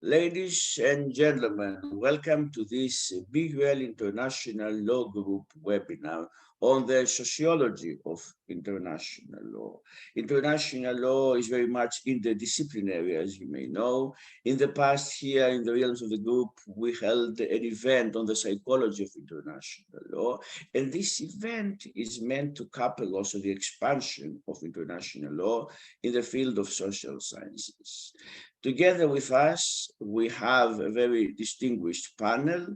Ladies and gentlemen, welcome to this BUL International Law Group webinar on the sociology of international law. International law is very much interdisciplinary, as you may know. In the past here in the realms of the group, we held an event on the psychology of international law, and this event is meant to couple also the expansion of international law in the field of social sciences. Together with us, we have a very distinguished panel,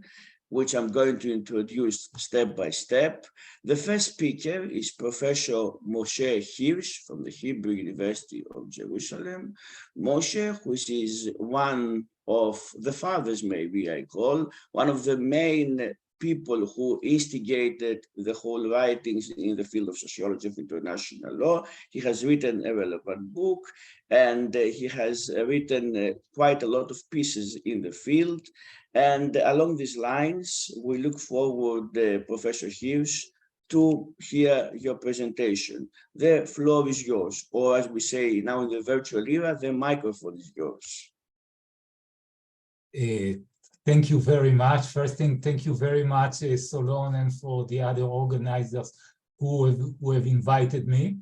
which I'm going to introduce step by step. The first speaker is Professor Moshe Hirsch from the Hebrew University of Jerusalem. Moshe, which is one of the fathers, maybe I call, one of the main people who instigated the whole writings in the field of sociology of international law. He has written a relevant book, and he has written quite a lot of pieces in the field. And along these lines, we look forward, Professor Hirsch, to hear your presentation. The floor is yours, or as we say now in the virtual era, the microphone is yours. Thank you very much. First thing, thank you very much, Solon, and for the other organizers who have invited me.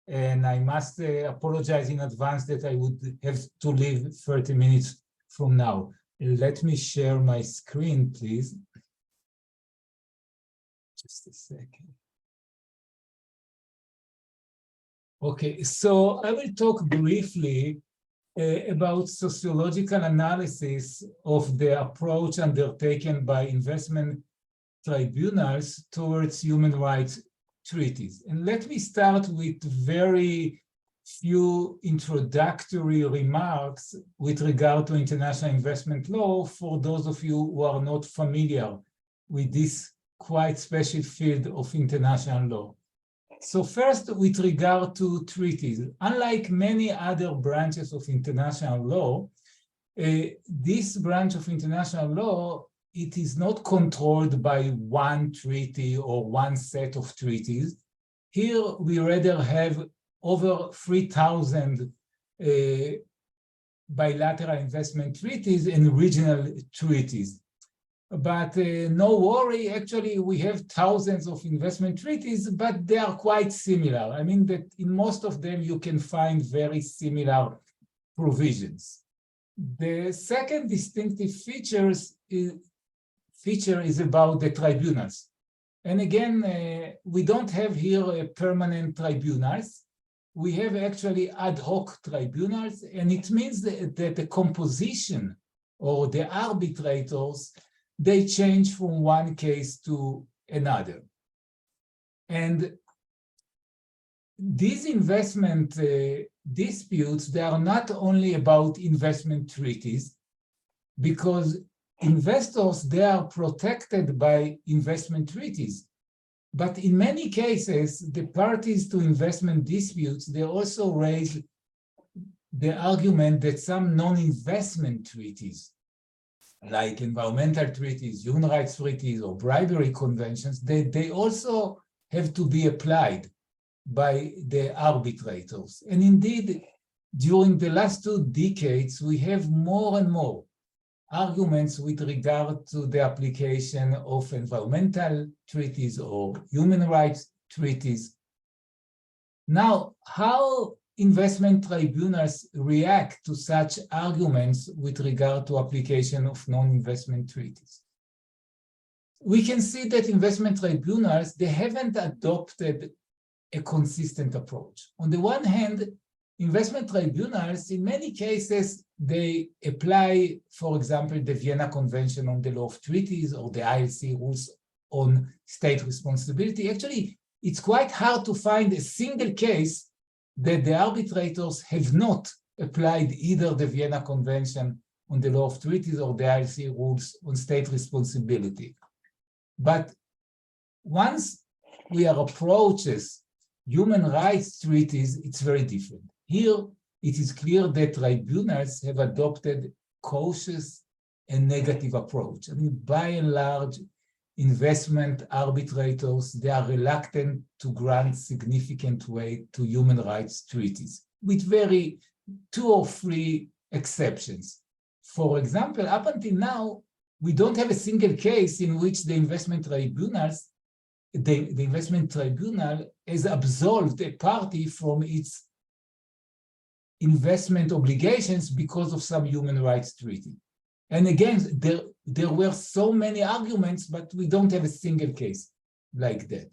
And I must apologize in advance that I would have to leave 30 minutes from now. Let me share my screen, please. Just a second. Okay, so I will talk briefly about sociological analysis of the approach undertaken by investment tribunals towards human rights treaties. And let me start with very few introductory remarks with regard to international investment law for those of you who are not familiar with this quite special field of international law. So first, with regard to treaties, unlike many other branches of international law, this branch of international law, it is not controlled by one treaty or one set of treaties. Here, we rather have over 3,000 bilateral investment treaties and regional treaties. But no worry, actually, we have thousands of investment treaties, but they are quite similar. I mean that in most of them, you can find very similar provisions. The second distinctive feature is about the tribunals. And again, we don't have here permanent tribunals. We have actually ad hoc tribunals, and it means that the composition or the arbitrators, they change from one case to another. And these investment disputes, they are not only about investment treaties, because investors, they are protected by investment treaties. But in many cases, the parties to investment disputes, they also raise the argument that some non-investment treaties, like environmental treaties, human rights treaties, or bribery conventions, they also have to be applied by the arbitrators. And indeed, during the last 2 decades, we have more and more arguments with regard to the application of environmental treaties or human rights treaties. Now, how investment tribunals react to such arguments with regard to application of non-investment treaties? We can see that investment tribunals, they haven't adopted a consistent approach. On the one hand, investment tribunals, in many cases, they apply, for example, the Vienna Convention on the Law of Treaties or the ILC rules on state responsibility. Actually, it's quite hard to find a single case that the arbitrators have not applied either the Vienna Convention on the Law of Treaties or the ILC rules on state responsibility. But once we are approaches human rights treaties, it's very different. Here, it is clear that tribunals have adopted cautious and negative approach. I mean, by and large, investment arbitrators, they are reluctant to grant significant weight to human rights treaties, with 2 or 3 exceptions. For example, up until now, we don't have a single case in which the investment tribunal has absolved a party from its investment obligations because of some human rights treaty. And again, there were so many arguments, but we don't have a single case like that.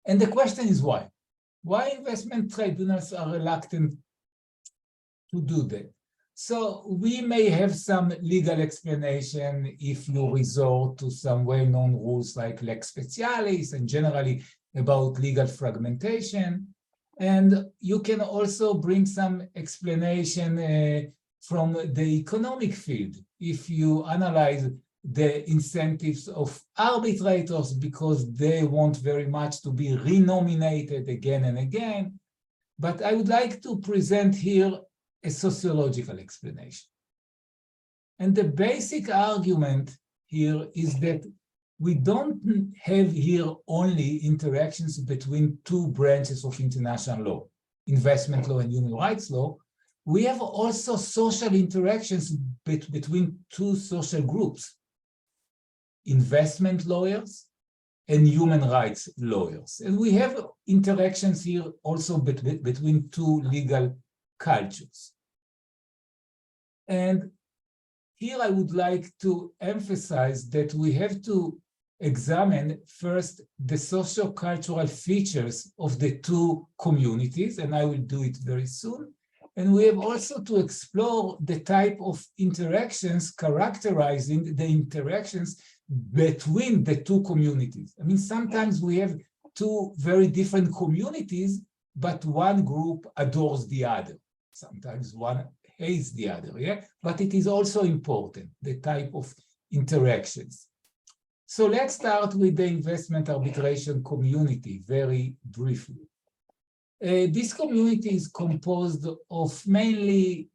And the question is why? Why investment tribunals are reluctant to do that? So we may have some legal explanation if you resort to some well-known rules like lex specialis and generally about legal fragmentation. And you can also bring some explanation from the economic field if you analyze the incentives of arbitrators because they want very much to be renominated again and again. But I would like to present here a sociological explanation. And the basic argument here is that we don't have here only interactions between two branches of international law, investment law and human rights law. We have also social interactions between two social groups, investment lawyers and human rights lawyers. And we have interactions here also between two legal cultures. And here I would like to emphasize that we have to examine first the socio-cultural features of the two communities, and I will do it very soon. And we have also to explore the type of interactions characterizing the interactions between the two communities. I mean, sometimes we have two very different communities, but one group adores the other. Sometimes one hates the other, yeah? But it is also important, the type of interactions. So let's start with the investment arbitration community very briefly. This community is composed of mainly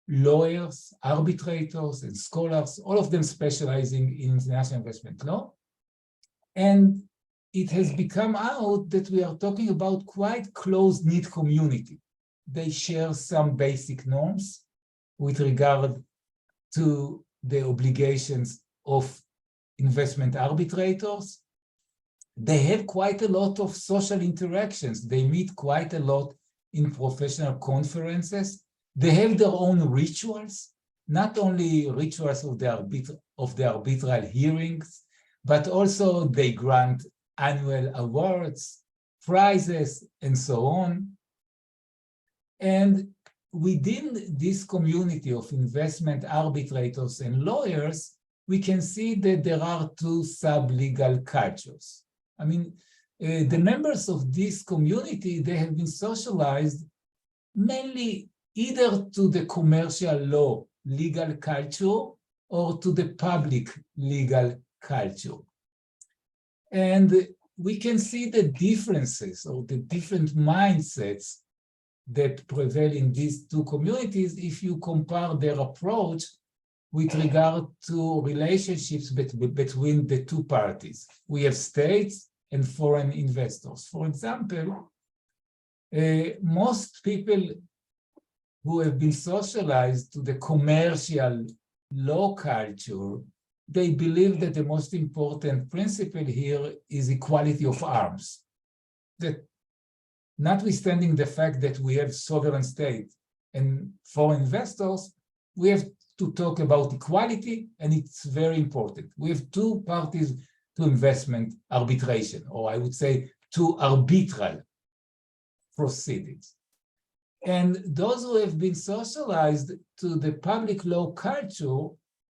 lawyers, arbitrators, and scholars, all of them specializing in international investment law. And it has become out that we are talking about quite close-knit community. They share some basic norms with regard to the obligations of investment arbitrators. They have quite a lot of social interactions. They meet quite a lot in professional conferences. They have their own rituals, not only rituals of the arbitral hearings, but also they grant annual awards, prizes, and so on. And within this community of investment arbitrators and lawyers, we can see that there are two sub-legal cultures. I mean, the members of this community, they have been socialized mainly either to the commercial law legal culture or to the public legal culture. And we can see the differences or the different mindsets that prevail in these two communities if you compare their approach with regard to relationships between the two parties. We have states and foreign investors. For example, most people who have been socialized to the commercial law culture, they believe that the most important principle here is equality of arms. That notwithstanding the fact that we have sovereign state and foreign investors, we have to talk about equality, and it's very important. We have two parties to investment arbitration, or I would say two arbitral proceedings. And those who have been socialized to the public law culture,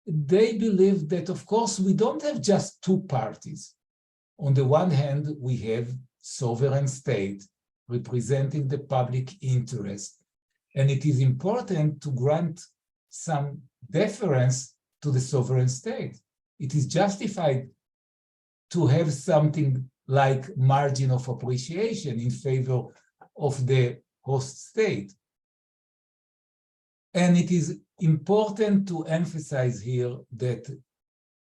they believe that, of course, we don't have just two parties. On the one hand, we have sovereign state representing the public interest, and it is important to grant some deference to the sovereign state. It is justified to have something like margin of appreciation in favor of the host state. And it is important to emphasize here that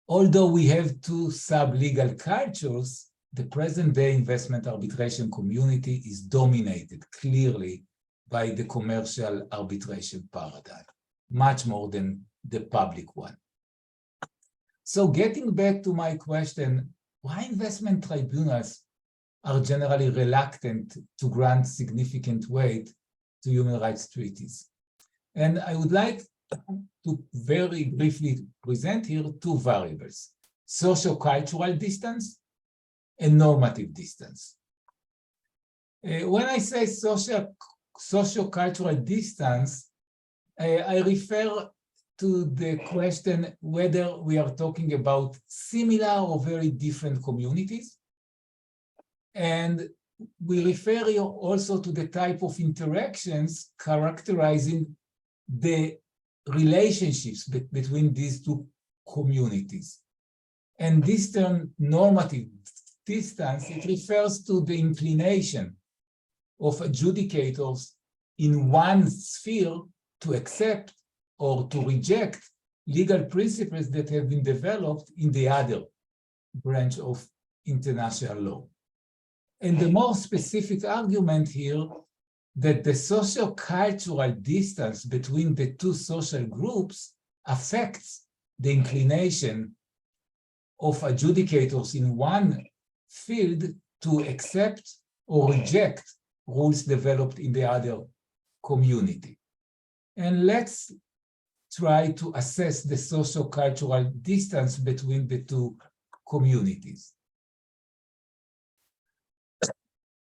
although we have two sub-legal cultures, the present-day investment arbitration community is dominated clearly by the commercial arbitration paradigm. much more than the public one. So getting back to my question, why investment tribunals are generally reluctant to grant significant weight to human rights treaties? And I would like to very briefly present here two variables: socio-cultural distance and normative distance. When I say socio-cultural distance, I refer to the question whether we are talking about similar or very different communities. And we refer here also to the type of interactions characterizing the relationships between these two communities. And this term, normative distance, it refers to the inclination of adjudicators in one sphere to accept or to reject legal principles that have been developed in the other branch of international law. And the more specific argument here that the socio-cultural distance between the two social groups affects the inclination of adjudicators in one field to accept or reject rules developed in the other community. And let's try to assess the socio-cultural distance between the two communities.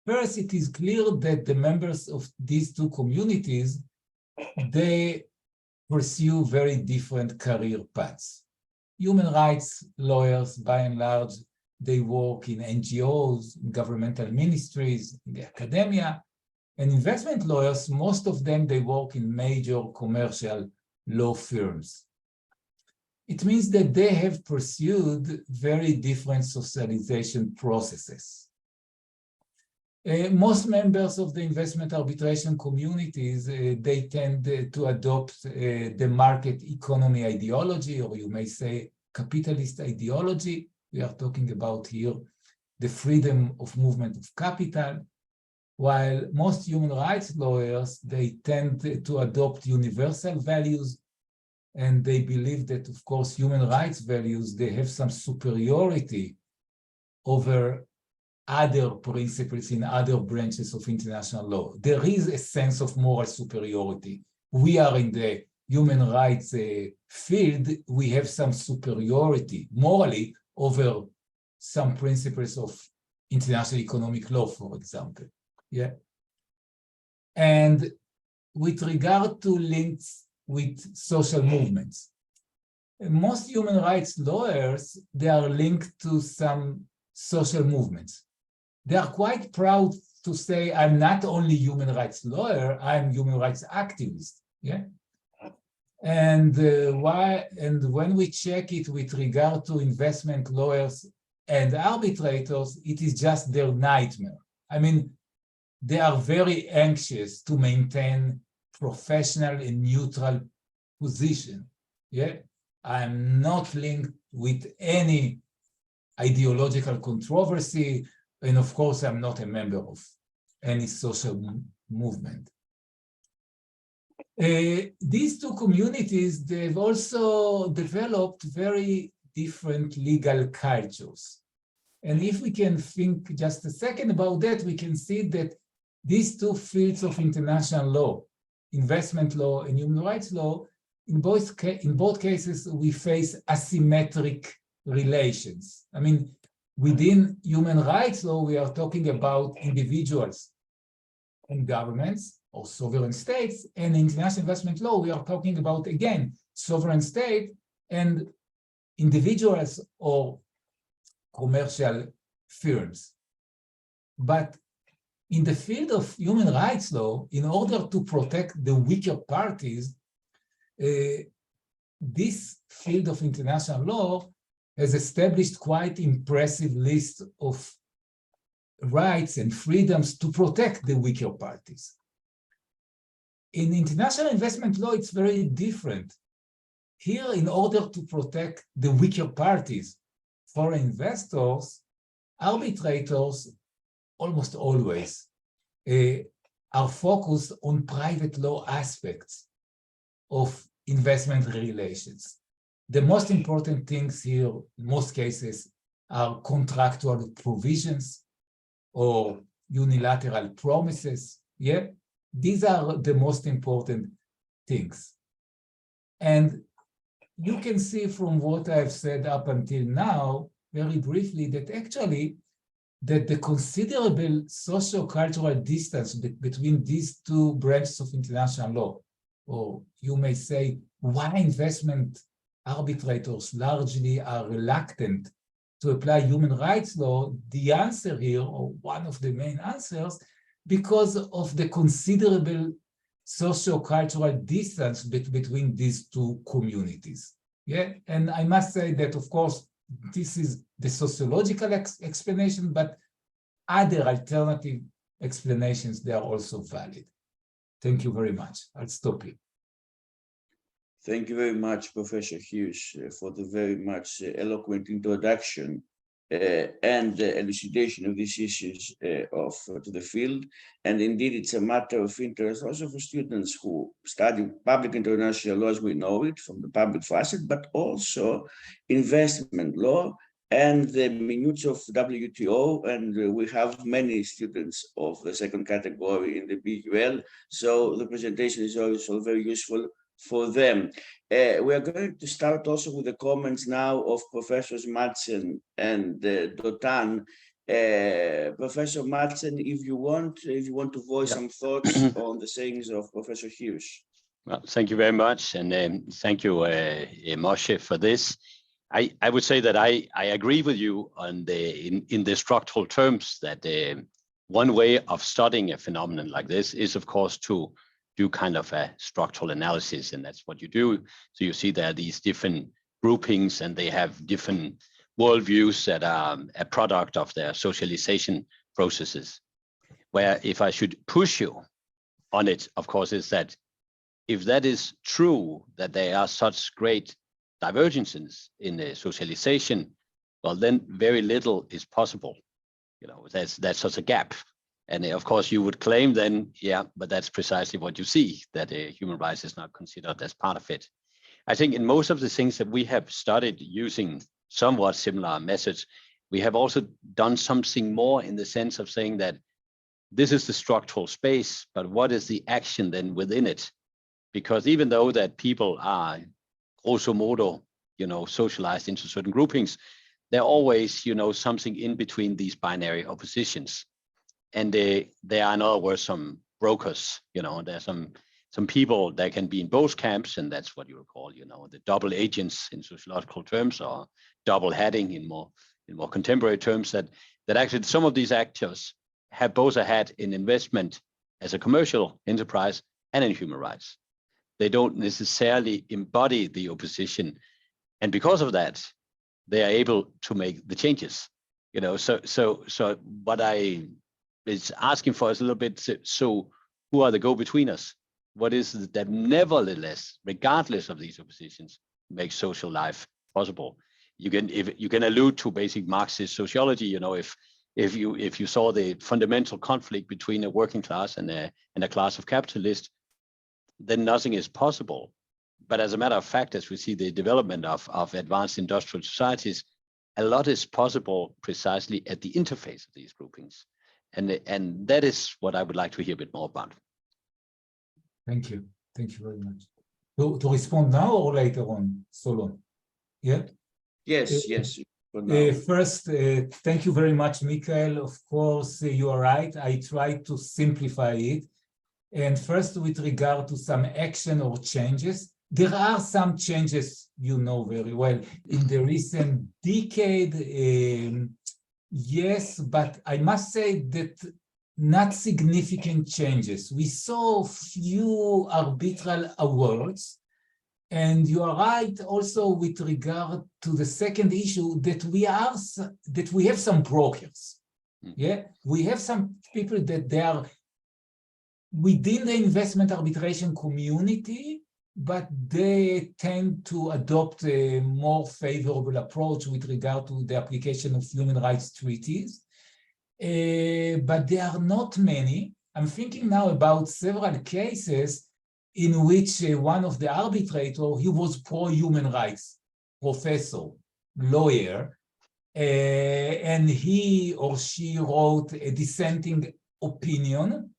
First, it is clear that the members of these two communities, they pursue very different career paths. Human rights lawyers, by and large, they work in NGOs, governmental ministries, in the academia, and investment lawyers, most of them, they work in major commercial law firms. It means that they have pursued very different socialization processes. Most members of the investment arbitration communities, they tend to adopt the market economy ideology, or you may say capitalist ideology. We are talking about here the freedom of movement of capital, while most human rights lawyers, they tend to adopt universal values, and they believe that, of course, human rights values, they have some superiority over other principles in other branches of international law. There is a sense of moral superiority. We are in the human rights field, we have some superiority morally over some principles of international economic law, for example. Yeah. And with regard to links with social movements, most human rights lawyers, they are linked to some social movements. They are quite proud to say, I'm not only human rights lawyer, I'm human rights activist. Yeah. And when we check it with regard to investment lawyers and arbitrators, it is just their nightmare. I mean, they are very anxious to maintain professional and neutral position. Yeah. I'm not linked with any ideological controversy. And of course, I'm not a member of any social movement. These two communities, they've also developed very different legal cultures. And if we can think just a second about that, we can see that these two fields of international law, investment law and human rights law, in both cases, we face asymmetric relations. I mean, within human rights law, we are talking about individuals and governments or sovereign states, and international investment law, we are talking about, again, sovereign state and individuals or commercial firms. But in the field of human rights law, in order to protect the weaker parties, this field of international law has established quite impressive list of rights and freedoms to protect the weaker parties. In international investment law, it's very different. Here, in order to protect the weaker parties, foreign investors, arbitrators almost always are focused on private law aspects of investment relations. The most important things here, in most cases, are contractual provisions or unilateral promises. Yeah, these are the most important things. And you can see from what I've said up until now, very briefly, that actually that the considerable socio-cultural distance between these two branches of international law, or you may say, why investment arbitrators largely are reluctant to apply human rights law, the answer here, or one of the main answers, because of the considerable socio-cultural distance between these two communities. Yeah, and I must say that, of course, this is the sociological explanation, but other alternative explanations, they are also valid. Thank you very much. I'll stop here. Thank you very much, Professor Hirsch, for the very much eloquent introduction and elucidation of these issues to the field. And indeed, it's a matter of interest also for students who study public international law as we know it from the public facet, but also investment law and the minutes of WTO. And we have many students of the second category in the BUL. So the presentation is also very useful for them. We are going to start also with the comments now of Professors Madsen and Dotan. Professor Madsen, if you want to voice some thoughts on the sayings of Professor Hirsch. Well, thank you very much, and thank you, Moshe, for this. I would say that I agree with you on in the structural terms that one way of studying a phenomenon like this is, of course, to do kind of a structural analysis, and that's what you do. So you see there are these different groupings, and they have different worldviews that are a product of their socialization processes. Where if I should push you on it, of course, is that if that is true, that there are such great divergences in the socialization, well, then very little is possible. You know, that's such a gap. And of course, you would claim then, yeah, but that's precisely what you see, that human rights is not considered as part of it. I think in most of the things that we have studied using somewhat similar methods, we have also done something more in the sense of saying that this is the structural space, but what is the action then within it? Because even though that people are grosso modo, you know, socialized into certain groupings, there are always, you know, something in between these binary oppositions. And there are, in other words, some brokers, you know, there's some people that can be in both camps, and that's what you would call, you know, the double agents in sociological terms, or double heading in more contemporary terms, that actually some of these actors have both a hat in investment as a commercial enterprise and in human rights. They don't necessarily embody the opposition. And because of that, they are able to make the changes, you know, so what I is asking for us a little bit. So who are the go-betweeners? What is it that nevertheless, regardless of these oppositions, makes social life possible? You can allude to basic Marxist sociology. You know, if you saw the fundamental conflict between a working class and a class of capitalists, then nothing is possible. But as a matter of fact, as we see the development of advanced industrial societies, a lot is possible precisely at the interface of these groupings. And that is what I would like to hear a bit more about. Thank you. Thank you very much. To respond now or later on, Solon? Yeah? Yes, yes. First, thank you very much, Mikael. Of course, you are right. I tried to simplify it. And first, with regard to some action or changes, there are some changes, you know very well, in the recent decade. Yes, but I must say that not significant changes. We saw few arbitral awards, and you are right also with regard to the second issue that we have some brokers. Yeah, we have some people that they are within the investment arbitration community, but they tend to adopt a more favorable approach with regard to the application of human rights treaties. But there are not many. I'm thinking now about several cases in which one of the arbitrators, he was pro-human rights professor, lawyer, and he or she wrote a dissenting opinion.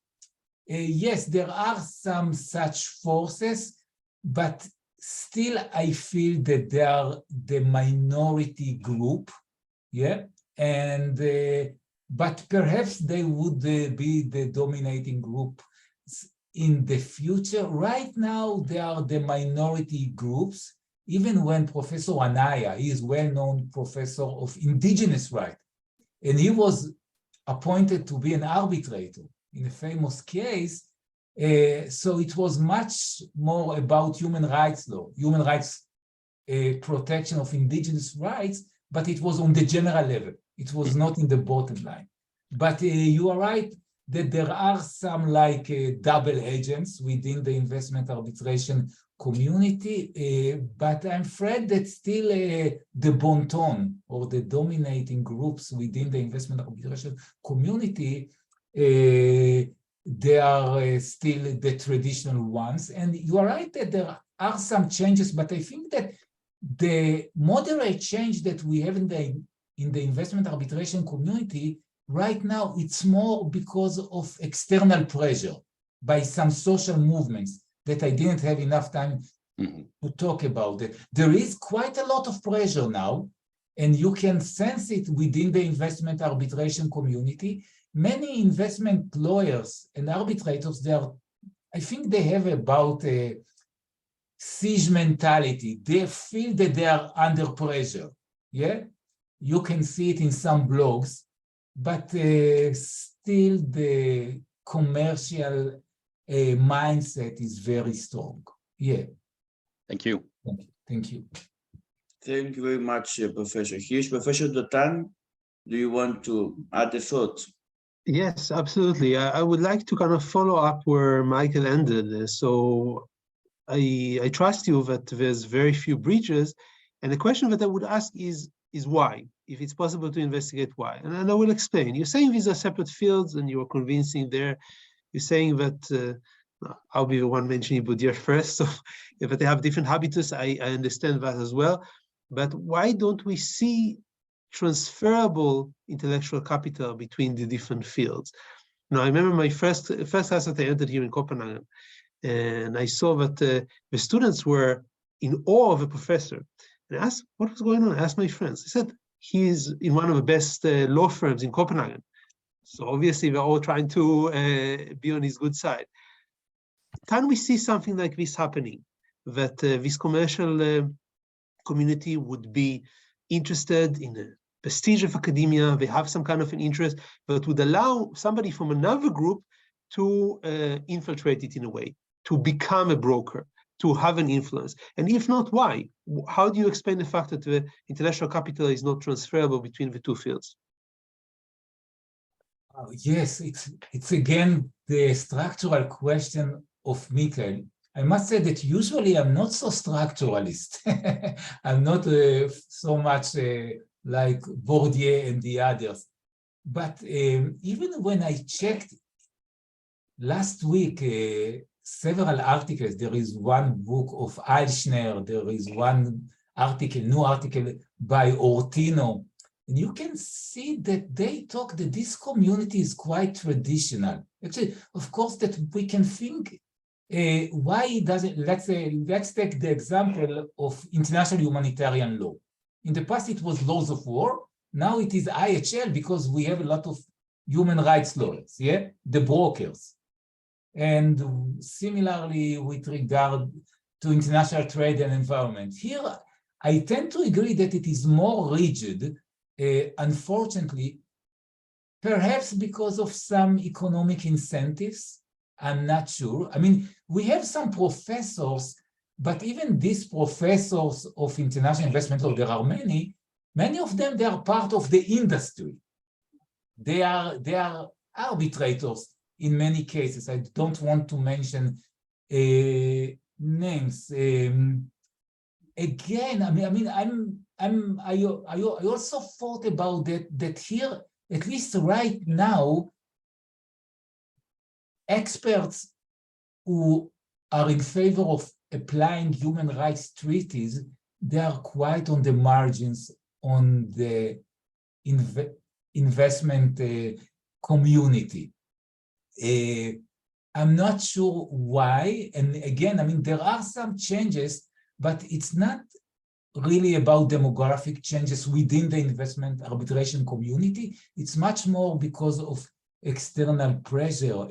Yes, there are some such forces, but still I feel that they are the minority group, yeah, and but perhaps they would be the dominating group in the future. Right now, they are the minority groups, even when Professor Anaya, he is well-known professor of indigenous rights, and he was appointed to be an arbitrator in a famous case. So it was much more about human rights law, human rights protection of indigenous rights, but it was on the general level. It was not in the bottom line. But you are right that there are some like double agents within the investment arbitration community, but I'm afraid that still the bon ton or the dominating groups within the investment arbitration community, they are still the traditional ones. And you are right that there are some changes, but I think that the moderate change that we have in the investment arbitration community right now, it's more because of external pressure by some social movements that I didn't have enough time to talk about. There is quite a lot of pressure now, and you can sense it within the investment arbitration community. Many investment lawyers and arbitrators, I think they have about a siege mentality. They feel that they are under pressure. Yeah, you can see it in some blogs, but still the commercial mindset is very strong. Yeah. Thank you. Thank you. Thank you very much, Professor Hirsch. Professor Dotan, do you want to add a thought? Yes, absolutely. I would like to kind of follow up where Mikael ended. So I trust you that there's very few breaches. And the question that I would ask is why? If it's possible to investigate why. And I will explain. You're saying these are separate fields and you're convincing there. You're saying that, I'll be the one mentioning Bourdieu first. So if they have different habitus, I understand that as well. But why don't we see transferable intellectual capital between the different fields? Now, I remember my first class that I entered here in Copenhagen, and I saw that the students were in awe of a professor. And I asked, what was going on? I asked my friends. I said, he's in one of the best law firms in Copenhagen. So obviously, we're all trying to be on his good side. Can we see something like this happening? That this commercial community would be interested in the prestige of academia, they have some kind of an interest, but would allow somebody from another group to infiltrate it in a way, to become a broker, to have an influence. And if not, why? How do you explain the fact that the intellectual capital is not transferable between the two fields? Yes, it's again the structural question of Mikael. I must say that usually I'm not so structuralist. I'm not so much like Bourdieu and the others. But even when I checked last week, several articles, there is one book of Eichner, there is one article, new article by Ortino, and you can see that they talk that this community is quite traditional. Actually, of course, that we can think why does it, let's take the example of international humanitarian law. In the past, it was laws of war. Now it is IHL because we have a lot of human rights lawyers, yeah, the brokers. And similarly, with regard to international trade and environment, here I tend to agree that it is more rigid, unfortunately, perhaps because of some economic incentives. I'm not sure. I mean, we have some professors, but even these professors of international investment law, there are many of them, they are part of the industry. They are arbitrators in many cases. I don't want to mention names. Again, I also thought about that here, at least right now, experts who are in favor of applying human rights treaties, they are quite on the margins on the investment community. I'm not sure why. And again, I mean, there are some changes, but it's not really about demographic changes within the investment arbitration community. It's much more because of external pressure.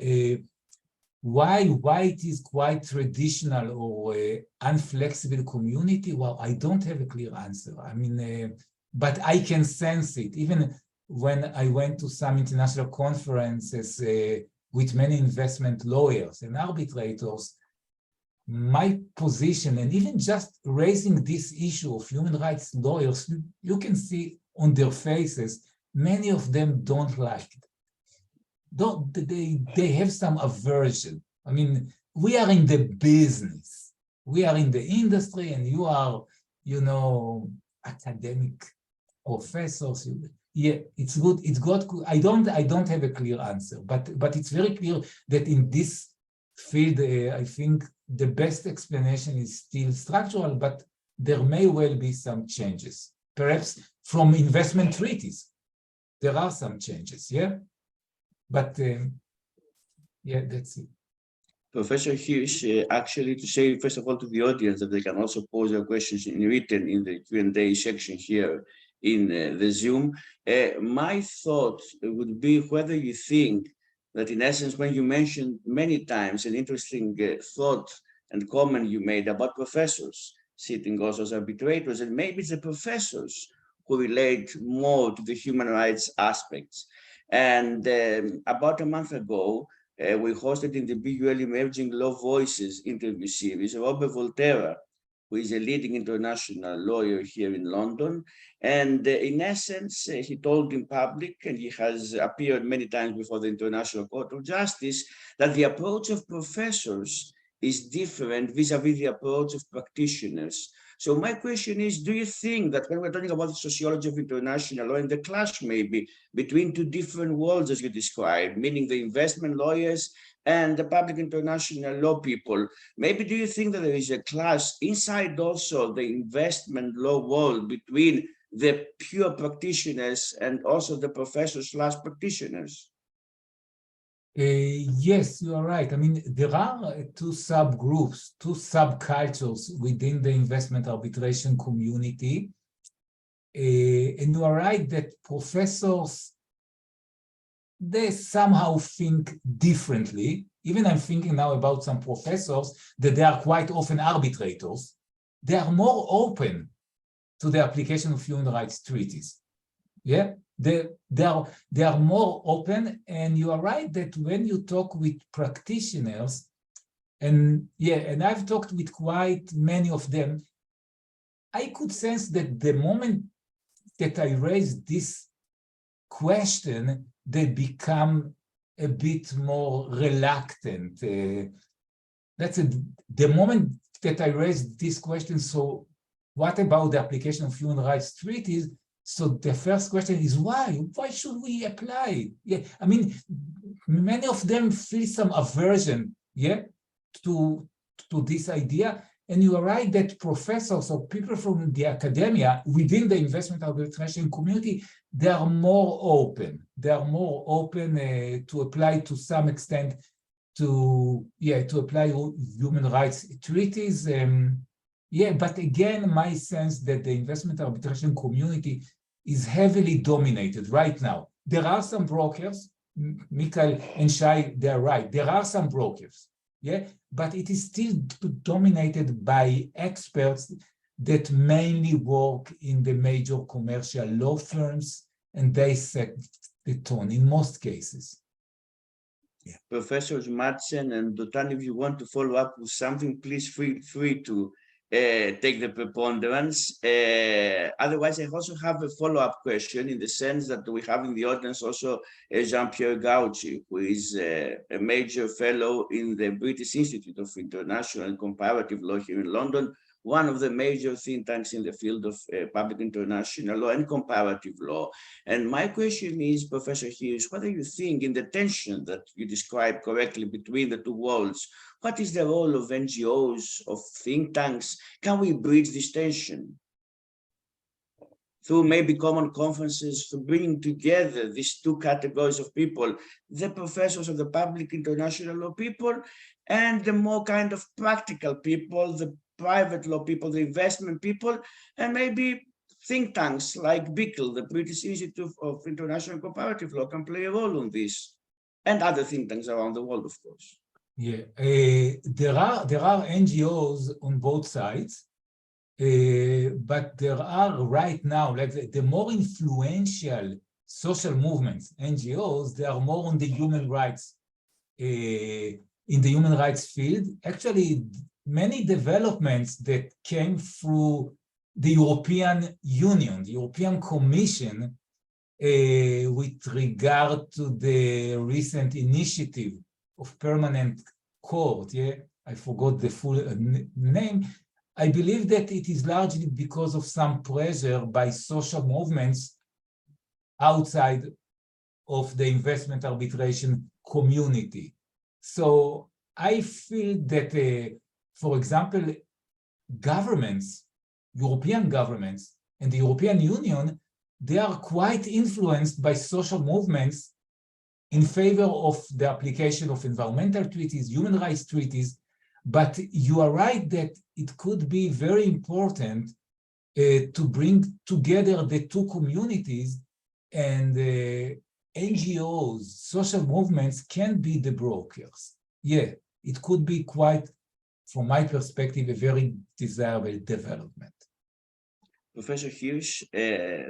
Why it is quite traditional or unflexible community? Well, I don't have a clear answer. I mean, but I can sense it. Even when I went to some international conferences with many investment lawyers and arbitrators, my position, and even just raising this issue of human rights lawyers, you can see on their faces, many of them don't like it. They have some aversion. I mean, we are in the business, we are in the industry, and you are, you know, academic professors. Yeah, it's good. It's good. I don't have a clear answer, but it's very clear that in this field, I think the best explanation is still structural, but there may well be some changes. Perhaps from investment treaties, there are some changes. Yeah. But yeah, that's it. Professor Hirsch, actually to say, first of all, to the audience that they can also pose their questions in written in the Q&A section here in the Zoom. My thought would be whether you think that in essence, when you mentioned many times an interesting thought and comment you made about professors sitting also as arbitrators, and maybe it's the professors who relate more to the human rights aspects. And about a month ago, we hosted in the BUL Emerging Law Voices interview series Robert Volterra, who is a leading international lawyer here in London. And in essence, he told in public, and he has appeared many times before the International Court of Justice, that the approach of professors is different vis-a-vis the approach of practitioners. So my question is, do you think that when we're talking about the sociology of international law and the clash maybe between two different worlds as you described, meaning the investment lawyers and the public international law people, maybe do you think that there is a clash inside also the investment law world between the pure practitioners and also the professors / practitioners? Yes, you are right. I mean, there are two subgroups, two subcultures within the investment arbitration community. And you are right that professors, they somehow think differently. Even I'm thinking now about some professors that they are quite often arbitrators. They are more open to the application of human rights treaties. Yeah, they are more open, and you are right that when you talk with practitioners, and yeah, and I've talked with quite many of them, I could sense that the moment that I raised this question, they become a bit more reluctant. That's the moment that I raised this question. So what about the application of human rights treaties? So the first question is why? Why should we apply? Yeah, I mean, many of them feel some aversion, yeah, to this idea. And you are right that professors or people from the academia within the investment arbitration community, they are more open. They are more open to apply to some extent to apply human rights treaties. Yeah, but again, my sense that the investment arbitration community is heavily dominated right now. There are some brokers, Mikael and Shai, they're right. There are some brokers, yeah, but it is still dominated by experts that mainly work in the major commercial law firms, and they set the tone in most cases. Yeah. Professors Madsen and Dotan, if you want to follow up with something, please feel free to take the preponderance. Otherwise, I also have a follow-up question in the sense that we have in the audience also Jean-Pierre Gauci, who is a major fellow in the British Institute of International and Comparative Law here in London, one of the major think tanks in the field of public international law and comparative law. And my question is, Professor Hirsch, what do you think in the tension that you described correctly between the two worlds? What is the role of NGOs, of think tanks? Can we bridge this tension through maybe common conferences, to bringing together these two categories of people, the professors of the public international law people and the more kind of practical people, the private law people, the investment people, and maybe think tanks like BUL, the British Institute of International Comparative Law, can play a role on this, and other think tanks around the world, of course. Yeah, there are NGOs on both sides. But there are right now, like the more influential social movements, NGOs, they are more on the human rights, in the human rights field. Actually, many developments that came through the European Union, the European Commission, with regard to the recent initiative of permanent court, I forgot the full name. I believe that it is largely because of some pressure by social movements outside of the investment arbitration community. So I feel that, for example, governments, European governments and the European Union, they are quite influenced by social movements in favor of the application of environmental treaties, human rights treaties. But you are right that it could be very important to bring together the two communities, and NGOs, social movements can be the brokers. Yeah, it could be quite, from my perspective, a very desirable development. Professor Hirsch,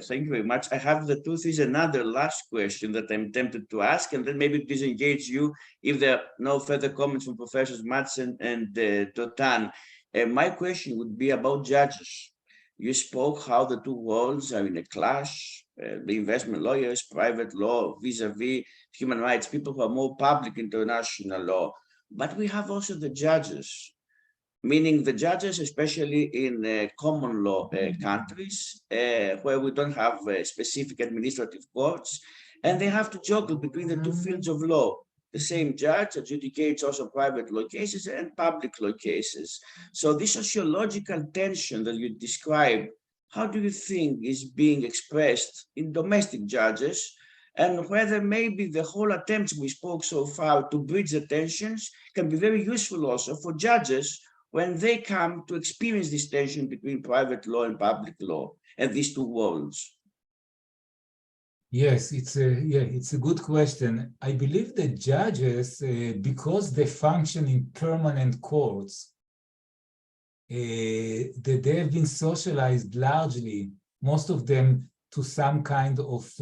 thank you very much. I have the truth is another last question that I'm tempted to ask, and then maybe disengage you if there are no further comments from Professors Madsen and Dotan. My question would be about judges. You spoke how the two worlds are in a clash, the investment lawyers, private law, vis-a-vis human rights, people who are more public international law. But we have also the judges, meaning the judges, especially in common law countries, where we don't have specific administrative courts, and they have to juggle between the two fields of law. The same judge adjudicates also private law cases and public law cases. So this sociological tension that you describe, how do you think is being expressed in domestic judges, and whether maybe the whole attempts we spoke so far to bridge the tensions can be very useful also for judges when they come to experience this tension between private law and public law and these two worlds? Yes, it's a good question. I believe that judges, because they function in permanent courts, that they have been socialized largely, most of them, to some kind of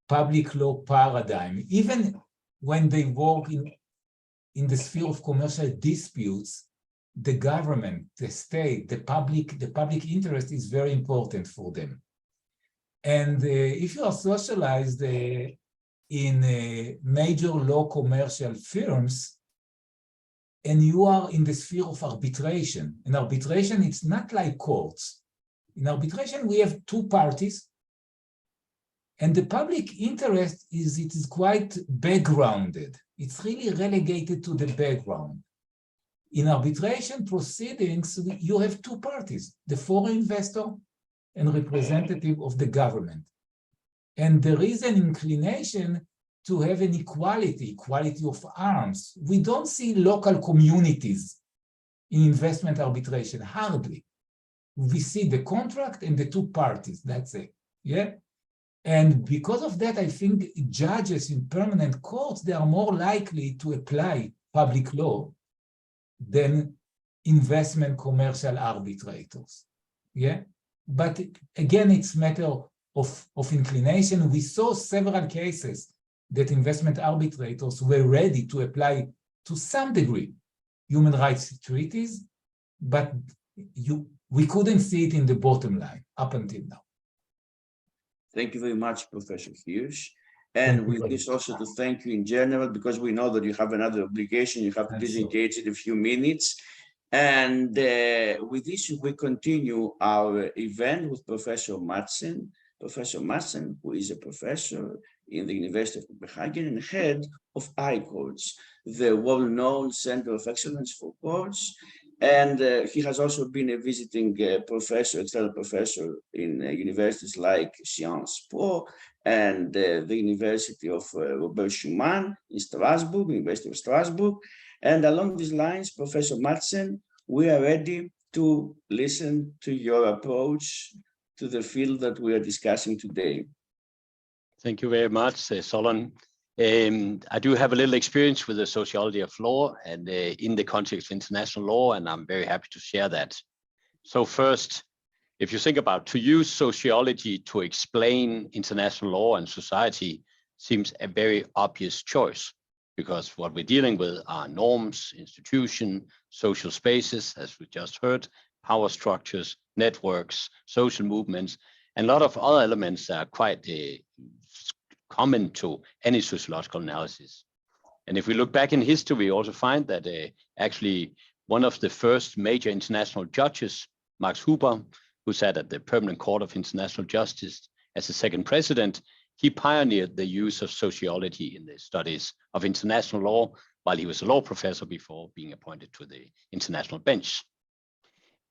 public law paradigm. Even when they work in the sphere of commercial disputes, the government, the state, the public interest is very important for them. And if you are socialized in major law commercial firms, and you are in the sphere of arbitration, and arbitration, it's not like courts. In arbitration, we have two parties, and the public interest is quite backgrounded. It's really relegated to the background. In arbitration proceedings, you have two parties, the foreign investor and representative of the government. And there is an inclination to have an equality of arms. We don't see local communities in investment arbitration, hardly. We see the contract and the two parties, that's it, yeah? And because of that, I think judges in permanent courts, they are more likely to apply public law than investment commercial arbitrators, yeah? But again, it's a matter of inclination. We saw several cases that investment arbitrators were ready to apply to some degree human rights treaties, but we couldn't see it in the bottom line up until now. Thank you very much, Professor Hirsch. And with this also to thank you in general, because we know that you have another obligation, you have to disengage in a few minutes. And with this, we continue our event with Professor Madsen. Professor Madsen, who is a professor in the University of Copenhagen and head of ICORDS, the well-known Center of Excellence for Courts. And he has also been a visiting professor, external professor in universities like Sciences Po and the University of Robert Schuman in Strasbourg, University of Strasbourg. And along these lines, Professor Madsen, we are ready to listen to your approach to the field that we are discussing today. Thank you very much, Solon. I do have a little experience with the sociology of law and in the context of international law, and I'm very happy to share that. So first, if you think about to use sociology to explain international law and society seems a very obvious choice, because what we're dealing with are norms, institutions, social spaces, as we just heard, power structures, networks, social movements, and a lot of other elements that are quite common to any sociological analysis. And if we look back in history, we also find that actually one of the first major international judges, Max Huber, who sat at the Permanent Court of International Justice as the second president, he pioneered the use of sociology in the studies of international law while he was a law professor before being appointed to the international bench.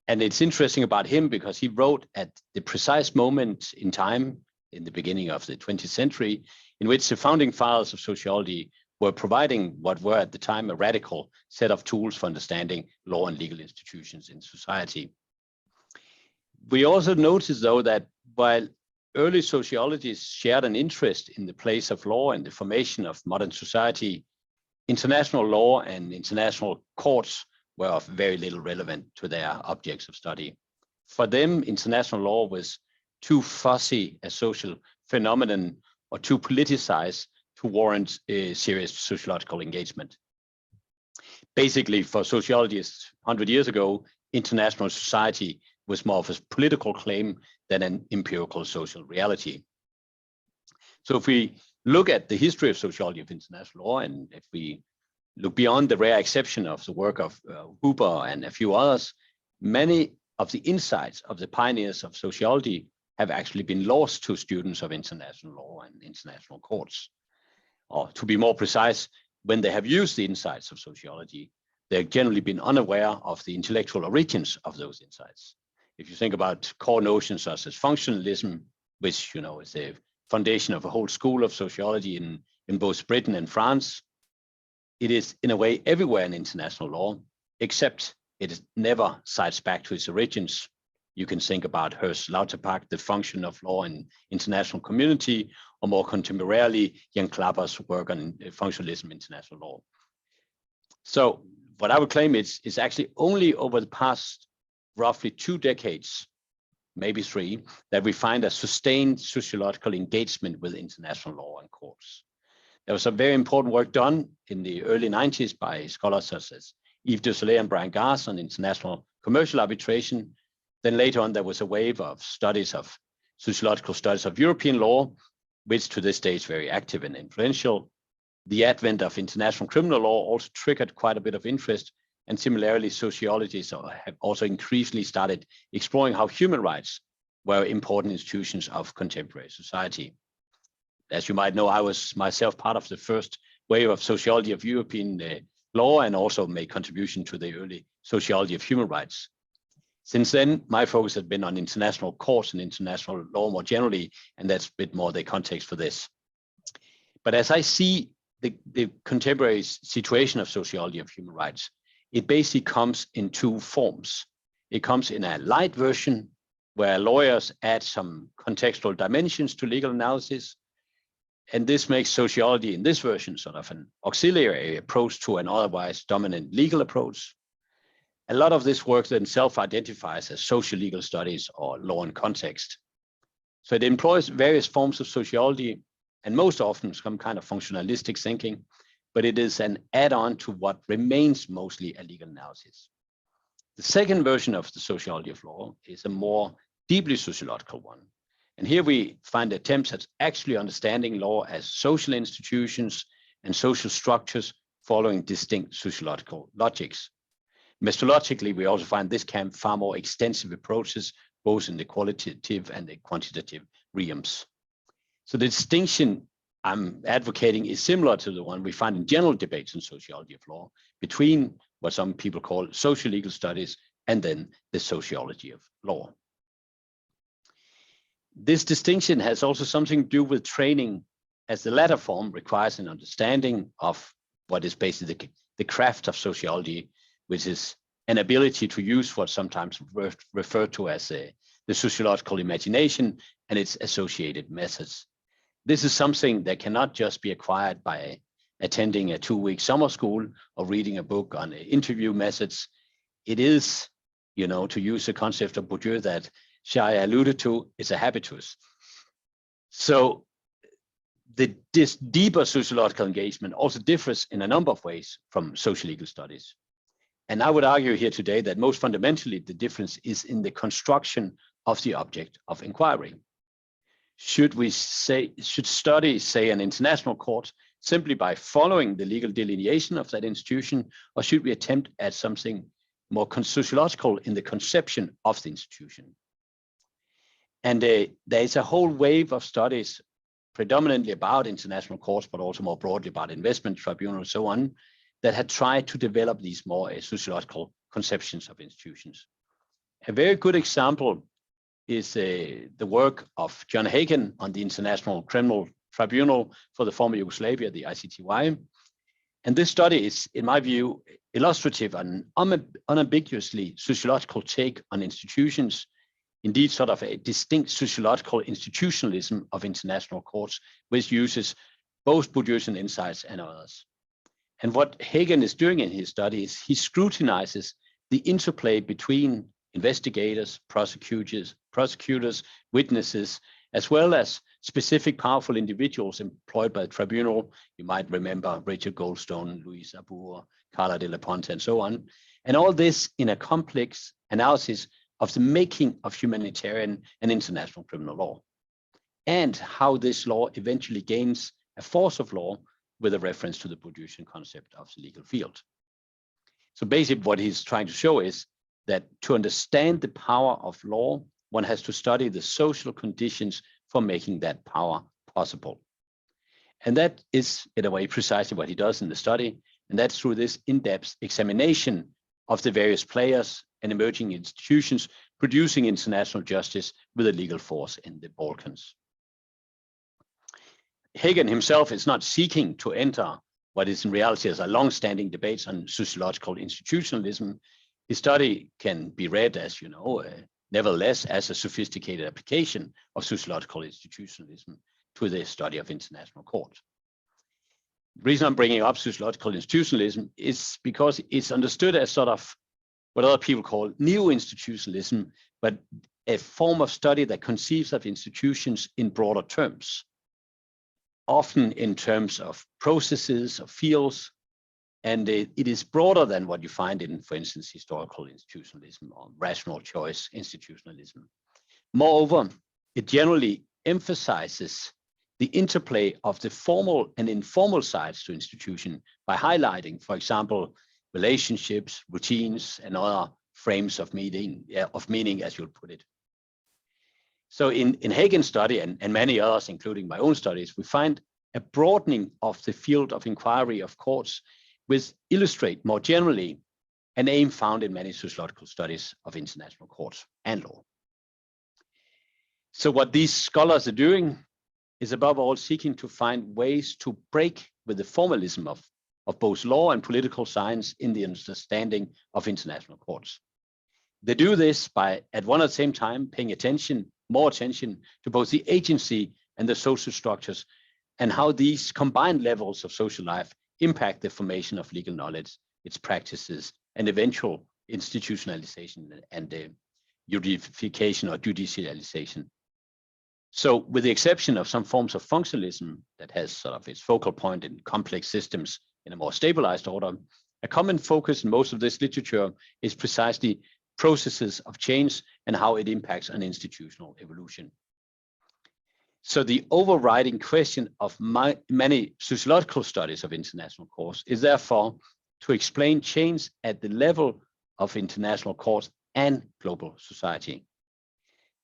And it's interesting about him because he wrote at the precise moment in time in the beginning of the 20th century in which the founding fathers of sociology were providing what were at the time a radical set of tools for understanding law and legal institutions in society. We also noticed, though, that while early sociologists shared an interest in the place of law and the formation of modern society, international law and international courts were of very little relevance to their objects of study. For them, international law was too fuzzy a social phenomenon or too politicized to warrant a serious sociological engagement. Basically, for sociologists 100 years ago, international society was more of a political claim than an empirical social reality. So if we look at the history of sociology of international law, and if we look beyond the rare exception of the work of Huber and a few others, many of the insights of the pioneers of sociology have actually been lost to students of international law and international courts. Or to be more precise, when they have used the insights of sociology, they've generally been unaware of the intellectual origins of those insights. If you think about core notions such as functionalism, which is the foundation of a whole school of sociology in both Britain and France, it is in a way everywhere in international law, except it is never cites back to its origins. You can think about Hirsch, Lauterpacht, the function of law in international community, or more contemporarily, Jan Klapper's work on functionalism in international law. So what I would claim is actually only over the past roughly 2 decades, maybe 3, that we find a sustained sociological engagement with international law and courts. There was some very important work done in the early 90s by scholars such as Yves de Soleil and Brian Gass on international commercial arbitration. Then later on, there was a wave of sociological studies of European law, which to this day is very active and influential. The advent of international criminal law also triggered quite a bit of interest. And similarly, sociologists have also increasingly started exploring how human rights were important institutions of contemporary society. As you might know, I was myself part of the first wave of sociology of European law and also made contribution to the early sociology of human rights. Since then, my focus has been on international courts and international law more generally, and that's a bit more the context for this. But as I see the contemporary situation of sociology of human rights, it basically comes in 2 forms. It comes in a light version where lawyers add some contextual dimensions to legal analysis. And this makes sociology in this version sort of an auxiliary approach to an otherwise dominant legal approach. A lot of this work then self-identifies as social legal studies or law and context. So it employs various forms of sociology and most often some kind of functionalistic thinking, but it is an add-on to what remains mostly a legal analysis. The second version of the sociology of law is a more deeply sociological one. And here we find attempts at actually understanding law as social institutions and social structures following distinct sociological logics. Methodologically, we also find this camp far more extensive approaches, both in the qualitative and the quantitative realms. So the distinction I'm advocating is similar to the one we find in general debates in sociology of law between what some people call social legal studies and then the sociology of law. This distinction has also something to do with training, as the latter form requires an understanding of what is basically the craft of sociology, which is an ability to use what's sometimes referred to as the sociological imagination and its associated methods. This is something that cannot just be acquired by attending a 2-week summer school or reading a book on interview methods. It is, to use the concept of Bourdieu that Shai alluded to, is a habitus. So this deeper sociological engagement also differs in a number of ways from social legal studies. And I would argue here today that most fundamentally, the difference is in the construction of the object of inquiry. Should study, say, an international court simply by following the legal delineation of that institution, or should we attempt at something more sociological in the conception of the institution? And there is a whole wave of studies predominantly about international courts, but also more broadly about investment tribunals and so on, that had tried to develop these more sociological conceptions of institutions. A very good example is the work of John Hagen on the International Criminal Tribunal for the former Yugoslavia, the ICTY. And this study is, in my view, illustrative and unambiguously sociological take on institutions, indeed sort of a distinct sociological institutionalism of international courts, which uses both Bourdieu's insights and others. And what Hagen is doing in his study is he scrutinizes the interplay between investigators, prosecutors, witnesses, as well as specific powerful individuals employed by the tribunal. You might remember Richard Goldstone, Luis Abur, Carla de la Ponte, and so on. And all this in a complex analysis of the making of humanitarian and international criminal law, and how this law eventually gains a force of law with a reference to the Bourdieuian concept of the legal field. So basically what he's trying to show is that to understand the power of law, one has to study the social conditions for making that power possible. And that is, in a way, precisely what he does in the study. And that's through this in-depth examination of the various players and emerging institutions producing international justice with a legal force in the Balkans. Hagen himself is not seeking to enter what is in reality as a long-standing debate on sociological institutionalism. His study can be read as, nevertheless, as a sophisticated application of sociological institutionalism to the study of international court. The reason I'm bringing up sociological institutionalism is because it's understood as sort of what other people call neo-institutionalism, but a form of study that conceives of institutions in broader terms, often in terms of processes, of fields, and it is broader than what you find in, for instance, historical institutionalism or rational choice institutionalism. Moreover, it generally emphasizes the interplay of the formal and informal sides to institution by highlighting, for example, relationships, routines, and other frames of meaning, as you'll put it. So in Hagen's study and many others, including my own studies, we find a broadening of the field of inquiry of courts, which illustrate more generally an aim found in many sociological studies of international courts and law. So what these scholars are doing is above all seeking to find ways to break with the formalism of both law and political science in the understanding of international courts. They do this by, at one and the same time, paying more attention to both the agency and the social structures and how these combined levels of social life impact the formation of legal knowledge, its practices, and eventual institutionalization and the juridification or judicialization. So with the exception of some forms of functionalism that has sort of its focal point in complex systems in a more stabilized order, a common focus in most of this literature is precisely processes of change and how it impacts on institutional evolution. So the overriding question of many sociological studies of international courts is therefore to explain change at the level of international courts and global society.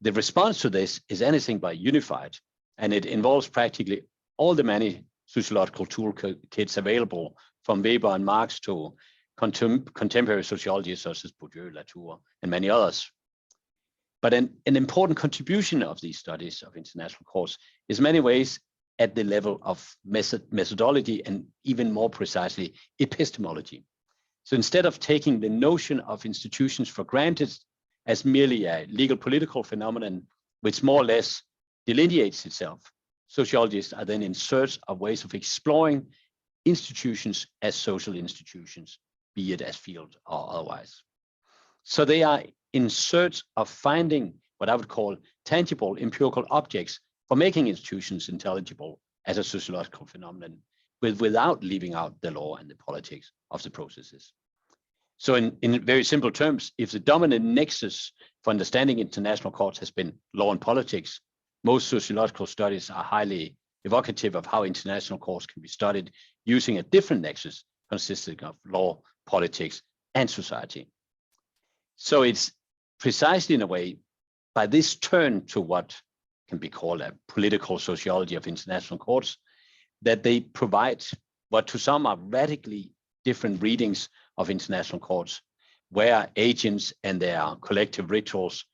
The response to this is anything but unified, and it involves practically all the many sociological toolkits available, from Weber and Marx to contemporary sociology such as Bourdieu, Latour, and many others. But an important contribution of these studies of international courts is in many ways at the level of methodology and even more precisely epistemology. So instead of taking the notion of institutions for granted as merely a legal political phenomenon which more or less delineates itself, sociologists are then in search of ways of exploring institutions as social institutions, be it as field or otherwise. So they are in search of finding what I would call tangible empirical objects for making institutions intelligible as a sociological phenomenon, without leaving out the law and the politics of the processes. So in very simple terms, if the dominant nexus for understanding international courts has been law and politics, most sociological studies are highly evocative of how international courts can be studied using a different nexus consisting of law, politics, and society. So it's precisely in a way by this turn to what can be called a political sociology of international courts that they provide what to some are radically different readings of international courts, where agents and their collective rituals,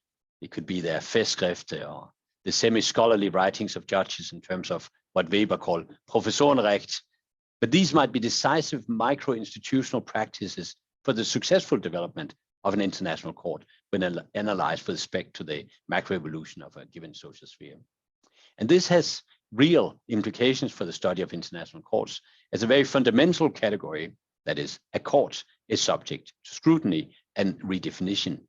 it could be their festskrift or the semi-scholarly writings of judges in terms of what Weber called Professorenrecht, but these might be decisive micro-institutional practices for the successful development of an international court when analyzed with respect to the macroevolution of a given social sphere. And this has real implications for the study of international courts as a very fundamental category, that is, a court is subject to scrutiny and redefinition.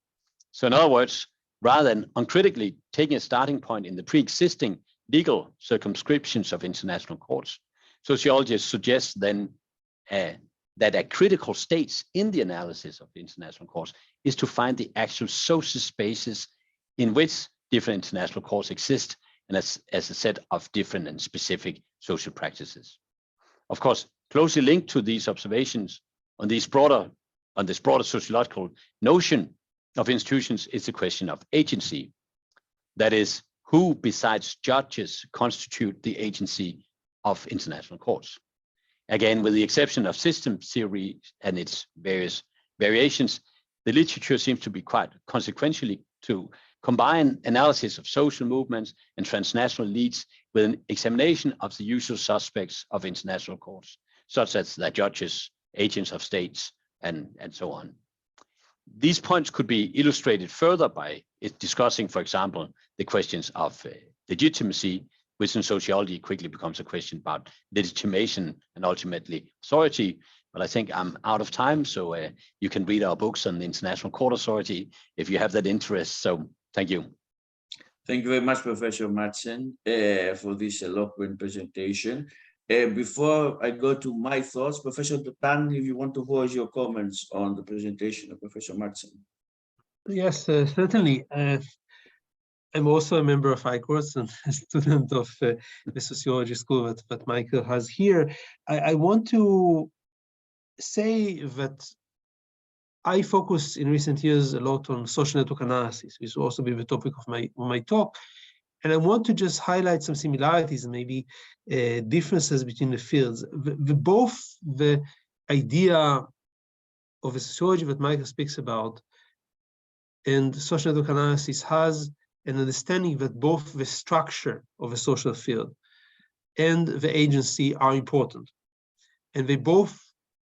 So in other words, rather than uncritically taking a starting point in the pre-existing legal circumscriptions of international courts, sociologists suggest then that a critical stage in the analysis of the international courts is to find the actual social spaces in which different international courts exist, and as a set of different and specific social practices. Of course, closely linked to these observations on this broader sociological notion of institutions is the question of agency. That is, who besides judges constitute the agency of international courts? Again, with the exception of system theory and its various variations, the literature seems to be quite consequentially to combine analysis of social movements and transnational leads with an examination of the usual suspects of international courts, such as the judges, agents of states, and so on. These points could be illustrated further by discussing, for example, the questions of legitimacy, which in sociology quickly becomes a question about legitimation and ultimately authority. But I think I'm out of time, so you can read our books on the International Court Authority if you have that interest. So thank you. Thank you very much, Professor Madsen, for this eloquent presentation. Before I go to my thoughts, Professor Dotan, if you want to voice your comments on the presentation of Professor Madsen. Yes, certainly. I'm also a member of ICORS and a student of the sociology school that Mikael has here. I want to say that I focus in recent years a lot on social network analysis, which will also be the topic of my talk. And I want to just highlight some similarities and maybe differences between the fields. Both the idea of a sociology that Mikael speaks about and social network analysis has an understanding that both the structure of a social field and the agency are important. And they both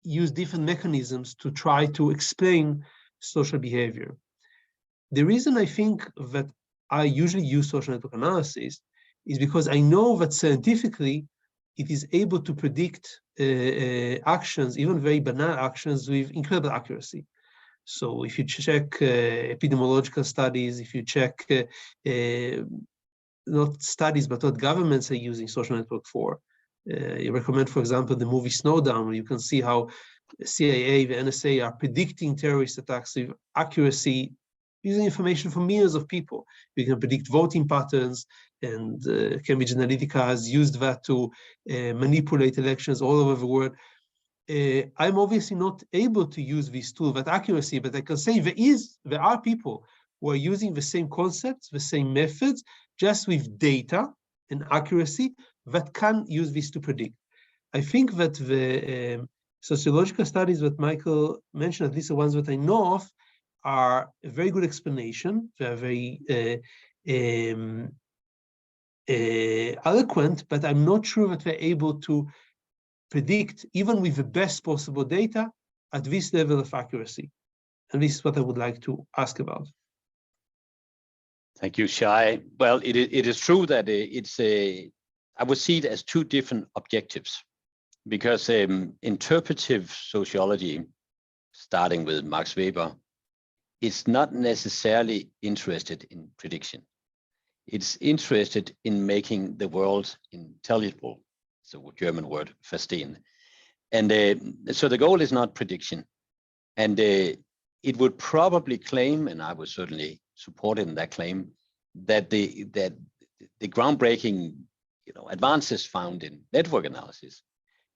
use different mechanisms to try to explain social behavior. The reason I think that I usually use social network analysis is because I know that scientifically it is able to predict actions, even very banal actions, with incredible accuracy. So if you check epidemiological studies, if you check not studies, but what governments are using social network for, I recommend, for example, the movie Snowdown, where you can see how the CIA, the NSA are predicting terrorist attacks with accuracy using information from millions of people. We can predict voting patterns, and Cambridge Analytica has used that to manipulate elections all over the world. I'm obviously not able to use this tool with accuracy, but I can say there are people who are using the same concepts, the same methods, just with data and accuracy that can use this to predict. I think that the sociological studies that Mikael mentioned, at least the ones that I know of, are a very good explanation. They are very eloquent, but I'm not sure that they're able to predict, even with the best possible data, at this level of accuracy. And this is what I would like to ask about. Thank you, Shai. Well, it is true that I would see it as two different objectives, because interpretive sociology, starting with Max Weber, is not necessarily interested in prediction. It's interested in making the world intelligible. It's a German word, verstehen. And so the goal is not prediction. And it would probably claim, and I would certainly support it in that claim, that the groundbreaking advances found in network analysis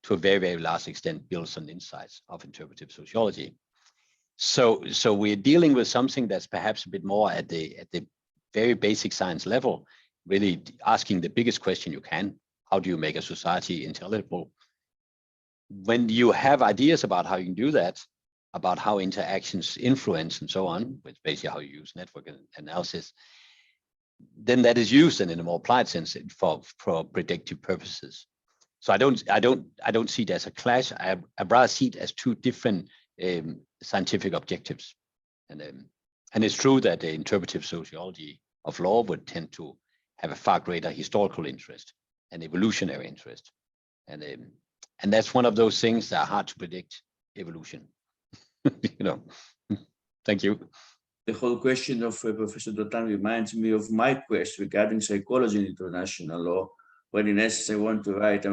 to a very, very large extent builds on insights of interpretive sociology. So we're dealing with something that's perhaps a bit more at the very basic science level, really asking the biggest question you can: how do you make a society intelligible? When you have ideas about how you can do that, about how interactions influence and so on, which is basically how you use network analysis, then that is used in a more applied sense for predictive purposes. So I don't see it as a clash. I'd rather see it as two different scientific objectives. And it's true that the interpretive sociology of law would tend to have a far greater historical interest and evolutionary interest. And that's one of those things that are hard to predict: evolution. Thank you. The whole question of Professor Dotan reminds me of my quest regarding psychology and international law, when in essence I'm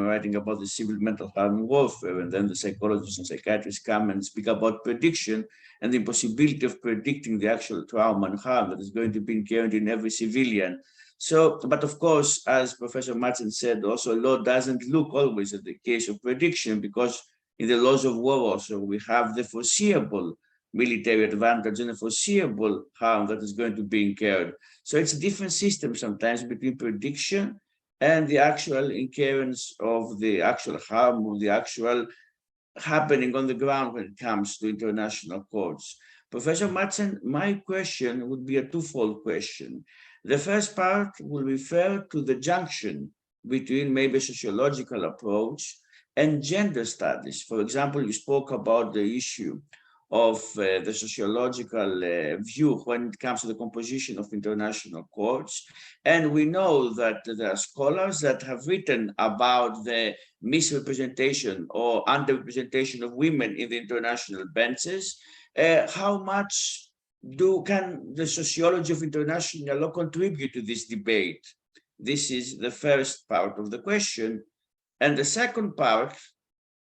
writing about the civil mental harm warfare, and then the psychologists and psychiatrists come and speak about prediction and the impossibility of predicting the actual trauma and harm that is going to be incurred in every civilian. So, but of course, as Professor Madsen said, also law doesn't look always at the case of prediction, because in the laws of war also we have the foreseeable military advantage and the foreseeable harm that is going to be incurred. So it's a different system sometimes between prediction and the actual incurrence of the actual harm, of the actual happening on the ground when it comes to international courts. Professor Madsen, my question would be a twofold question. The first part will refer to the junction between maybe sociological approach and gender studies. For example, you spoke about the issue of the sociological view when it comes to the composition of international courts. And we know that there are scholars that have written about the misrepresentation or underrepresentation of women in the international benches. How much can the sociology of international law contribute to this debate? This is the first part of the question. And the second part,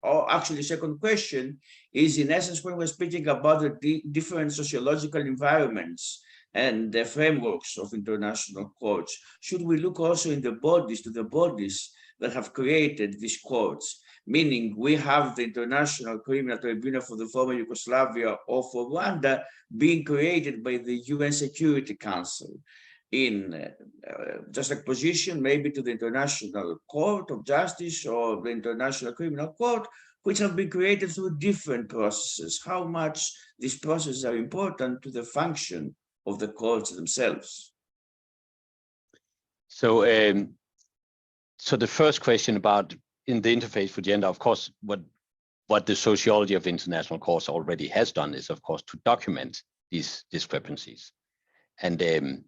or actually second question, is in essence when we're speaking about the different sociological environments and the frameworks of international courts, should we look also in the bodies, to the bodies that have created these courts? Meaning we have the International Criminal Tribunal for the former Yugoslavia or for Rwanda being created by the UN Security Council in just a position maybe to the International Court of Justice or the International Criminal Court, which have been created through different processes. How much these processes are important to the function of the courts themselves? So, so the first question about in the interface for gender, of course, what the sociology of international courts already has done is, of course, to document these discrepancies. And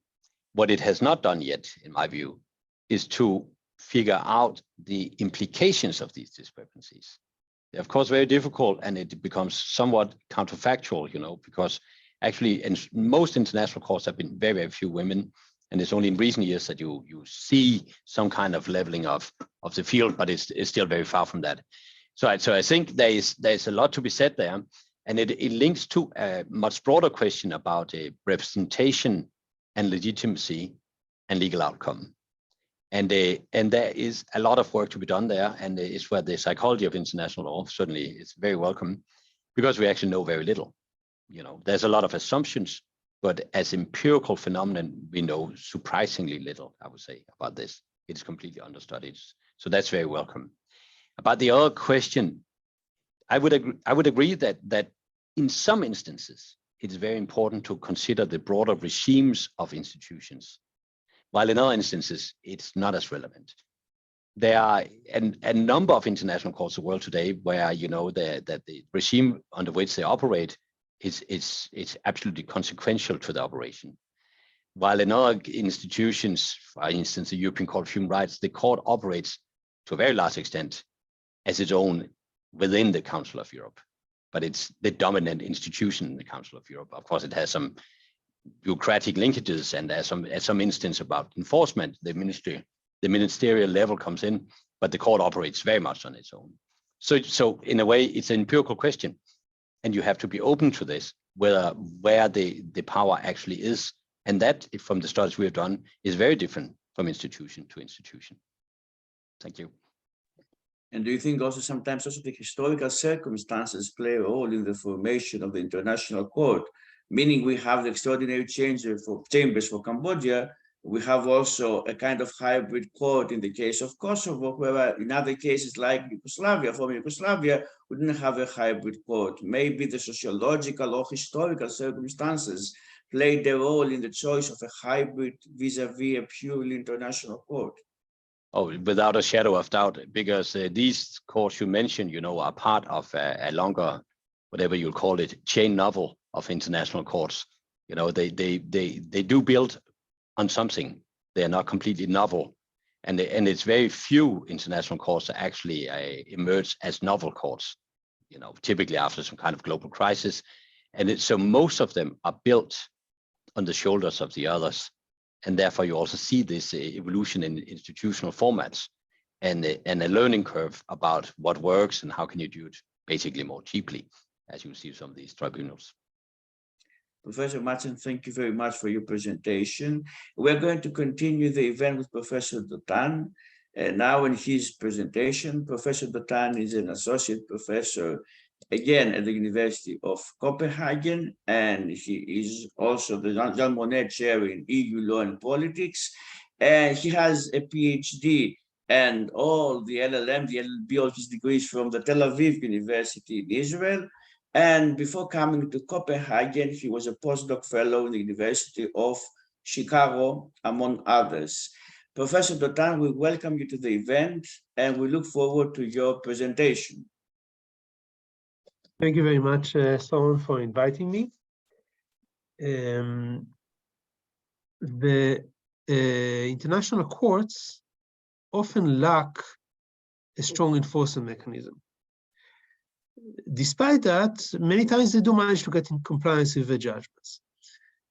what it has not done yet, in my view, is to figure out the implications of these discrepancies. They're, of course, very difficult, and it becomes somewhat counterfactual, because actually in most international courts have been very, very few women. And it's only in recent years that you see some kind of leveling of the field, but it's still very far from that. So I think there's a lot to be said there, and it links to a much broader question about representation and legitimacy and legal outcome. And there is a lot of work to be done there, and it's where the psychology of international law certainly is very welcome, because we actually know very little. You know, there's a lot of assumptions, but as empirical phenomenon, we know surprisingly little, I would say, about this. It's completely understudied. So that's very welcome. About the other question, I would agree that in some instances, it's very important to consider the broader regimes of institutions, while in other instances, it's not as relevant. There are a number of international courts of the world today where, you know, that the regime under which they operate is absolutely consequential to the operation. While in other institutions, for instance, the European Court of Human Rights, the court operates to a very large extent as its own within the Council of Europe, but it's the dominant institution in the Council of Europe. Of course, it has some bureaucratic linkages, and there's some instance about enforcement. The ministerial level comes in, but the court operates very much on its own. So in a way, it's an empirical question, and you have to be open to this, where the power actually is, and that, from the studies we have done, is very different from institution to institution. Thank you. And do you think also sometimes also the historical circumstances play a role in the formation of the International Court? Meaning we have the extraordinary chambers for Cambodia. We have also a kind of hybrid court in the case of Kosovo, where in other cases like Yugoslavia, former Yugoslavia, we didn't have a hybrid court. Maybe the sociological or historical circumstances played a role in the choice of a hybrid vis-a-vis a purely international court. Oh, without a shadow of doubt, because these courts you mentioned, you know, are part of a longer, whatever you'll call it, chain novel of international courts. You know, they do build on something. They are not completely novel, and it's very few international courts that actually emerge as novel courts. You know, typically after some kind of global crisis, and so most of them are built on the shoulders of the others. And therefore, you also see this evolution in institutional formats and a learning curve about what works and how can you do it basically more cheaply, as you see some of these tribunals. Professor Madsen, thank you very much for your presentation. We're going to continue the event with Professor Dotan. Now in his presentation, Professor Dotan is an associate professor again at the University of Copenhagen, and he is also the Jean Monnet Chair in EU Law and Politics, and he has a PhD and all the LLM, the LLB, all his degrees from the Tel Aviv University in Israel. And before coming to Copenhagen, he was a postdoc fellow in the University of Chicago, among others. Professor Dotan, we welcome you to the event, and we look forward to your presentation. Thank you very much, Solon, for inviting me. The international courts often lack a strong enforcement mechanism. Despite that, many times they do manage to get in compliance with the judgments.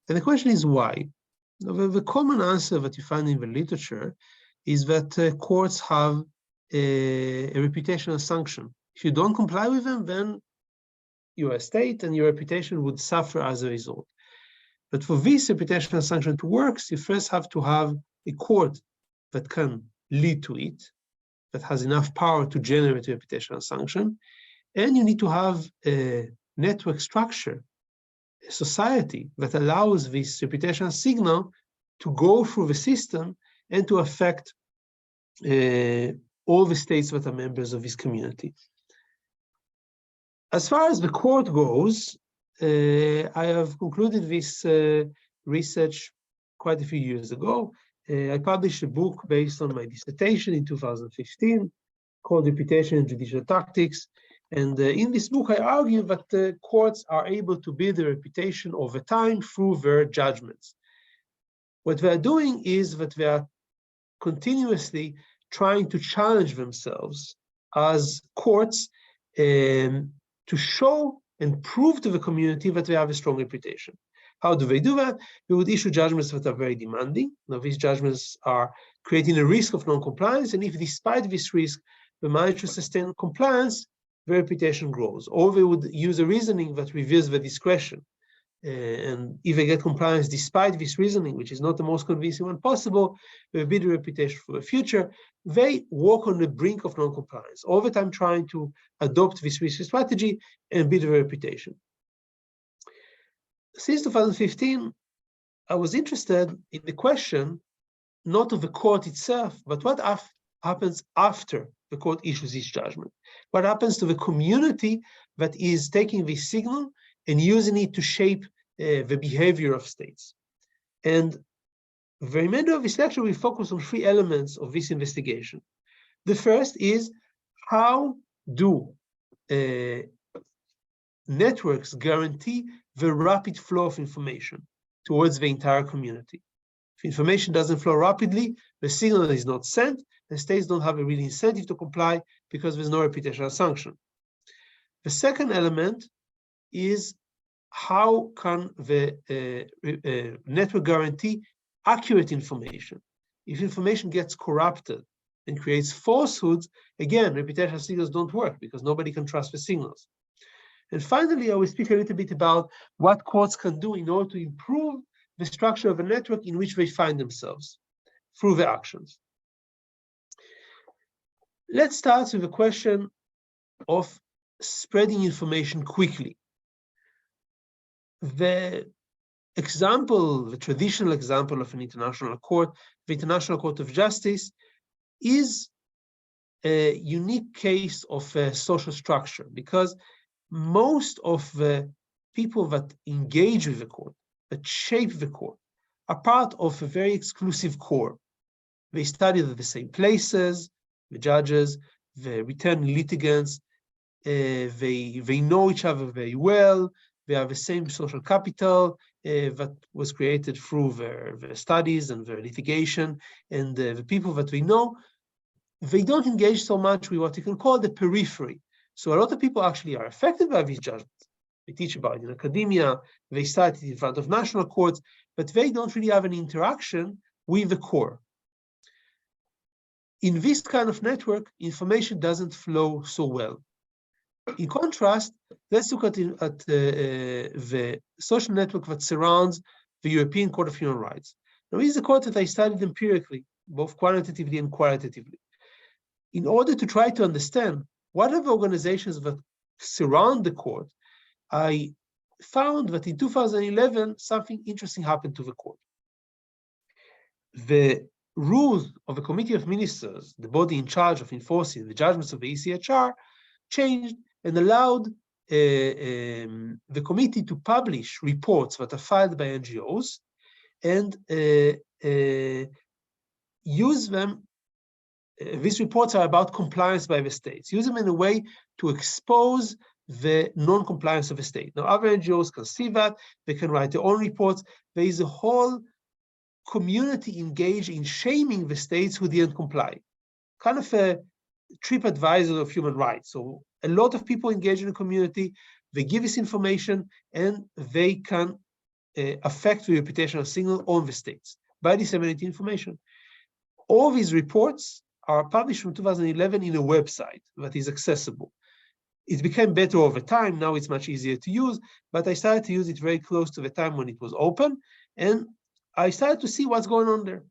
And the question is why? The common answer that you find in the literature is that courts have a reputational sanction. If you don't comply with them, then you're a state and your reputation would suffer as a result. But for this reputational sanction to work, you first have to have a court that can lead to it, that has enough power to generate a reputational sanction, and you need to have a network structure, a society that allows this reputational signal to go through the system and to affect all the states that are members of this community. As far as the court goes, I have concluded this research quite a few years ago. I published a book based on my dissertation in 2015 called Reputation and Judicial Tactics. And in this book, I argue that the courts are able to build a reputation over time through their judgments. What they are doing is that they are continuously trying to challenge themselves as courts to show and prove to the community that they have a strong reputation. How do they do that? They would issue judgments that are very demanding. Now, these judgments are creating a risk of non-compliance, and if despite this risk, they manage to sustain compliance, their reputation grows. Or they would use a reasoning that reveals the discretion. and if they get compliance despite this reasoning, which is not the most convincing one possible, they build a reputation for the future. They walk on the brink of non-compliance, all the time trying to adopt this research strategy and build a reputation. Since 2015, I was interested in the question, not of the court itself, but what happens after the court issues its judgment. What happens to the community that is taking this signal and using it to shape the behavior of states. And the remainder of this lecture will focus on three elements of this investigation. The first is, how do networks guarantee the rapid flow of information towards the entire community? If information doesn't flow rapidly, the signal is not sent, and states don't have a real incentive to comply because there's no reputational sanction. The second element is, how can the network guarantee accurate information? If information gets corrupted and creates falsehoods, again, reputational signals don't work because nobody can trust the signals. And finally, I will speak a little bit about what courts can do in order to improve the structure of a network in which they find themselves through the actions. Let's start with the question of spreading information quickly. The traditional example of an international court, the International Court of Justice, is a unique case of a social structure because most of the people that engage with the court, that shape the court, are part of a very exclusive core. They studied at the same places, the judges, the returning litigants, they know each other very well. They have the same social capital that was created through their studies and their litigation. And the people that we know, they don't engage so much with what you can call the periphery. So a lot of people actually are affected by these judgments. They teach about it in academia, they study in front of national courts, but they don't really have an interaction with the core. In this kind of network, information doesn't flow so well. In contrast, let's look at the social network that surrounds the European Court of Human Rights. Now, this is a court that I studied empirically, both quantitatively and qualitatively, in order to try to understand what are the organizations that surround the court. I found that in 2011, something interesting happened to the court. The rules of the Committee of Ministers, the body in charge of enforcing the judgments of the ECHR, changed and allowed the committee to publish reports that are filed by NGOs and use them. These reports are about compliance by the states. Use them in a way to expose the non-compliance of the state. Now, other NGOs can see that. They can write their own reports. There is a whole community engaged in shaming the states who didn't comply. Kind of a TripAdvisor of human rights. So a lot of people engage in the community, they give us information, and they can affect the reputational signal on the states by disseminating information. All these reports are published from 2011 in a website that is accessible. It became better over time. Now it's much easier to use, but I started to use it very close to the time when it was open, and I started to see what's going on there.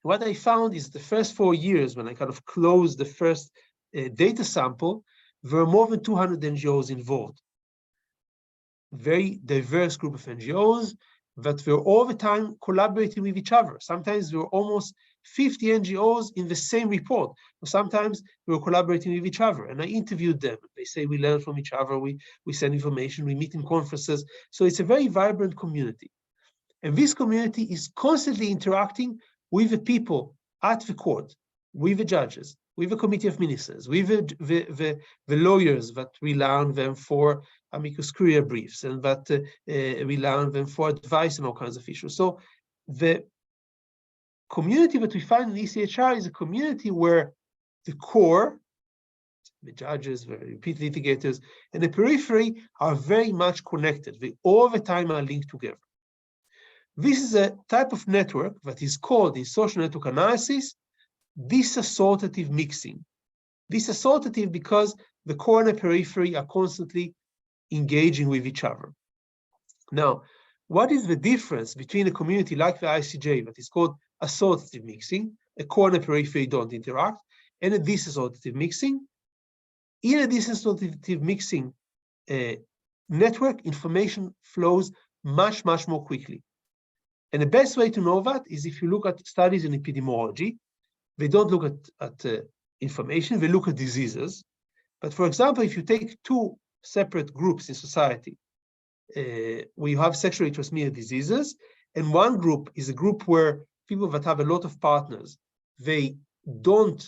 What I found is the first 4 years, when I kind of closed the first data sample, there were more than 200 NGOs involved. Very diverse group of NGOs that were all the time collaborating with each other. Sometimes there were almost 50 NGOs in the same report. Sometimes we were collaborating with each other, and I interviewed them. They say we learn from each other, we send information, we meet in conferences. So it's a very vibrant community. And this community is constantly interacting with the people at the court, with the judges, with the Committee of Ministers, with the lawyers that rely on them for amicus curiae briefs, and that rely on them for advice on all kinds of issues. So the community that we find in ECHR is a community where the core, the judges, the repeat litigators, and the periphery are very much connected. They all the time are linked together. This is a type of network that is called, in social network analysis, disassociative mixing. Disassociative because the core and the periphery are constantly engaging with each other. Now, what is the difference between a community like the ICJ that is called associative mixing, a core and a periphery don't interact, and a disassociative mixing? In a disassociative mixing network, information flows much, much more quickly. And the best way to know that is if you look at studies in epidemiology. They don't look at information, they look at diseases. But for example, if you take two separate groups in society, we have sexually transmitted diseases, and one group is a group where people that have a lot of partners, they don't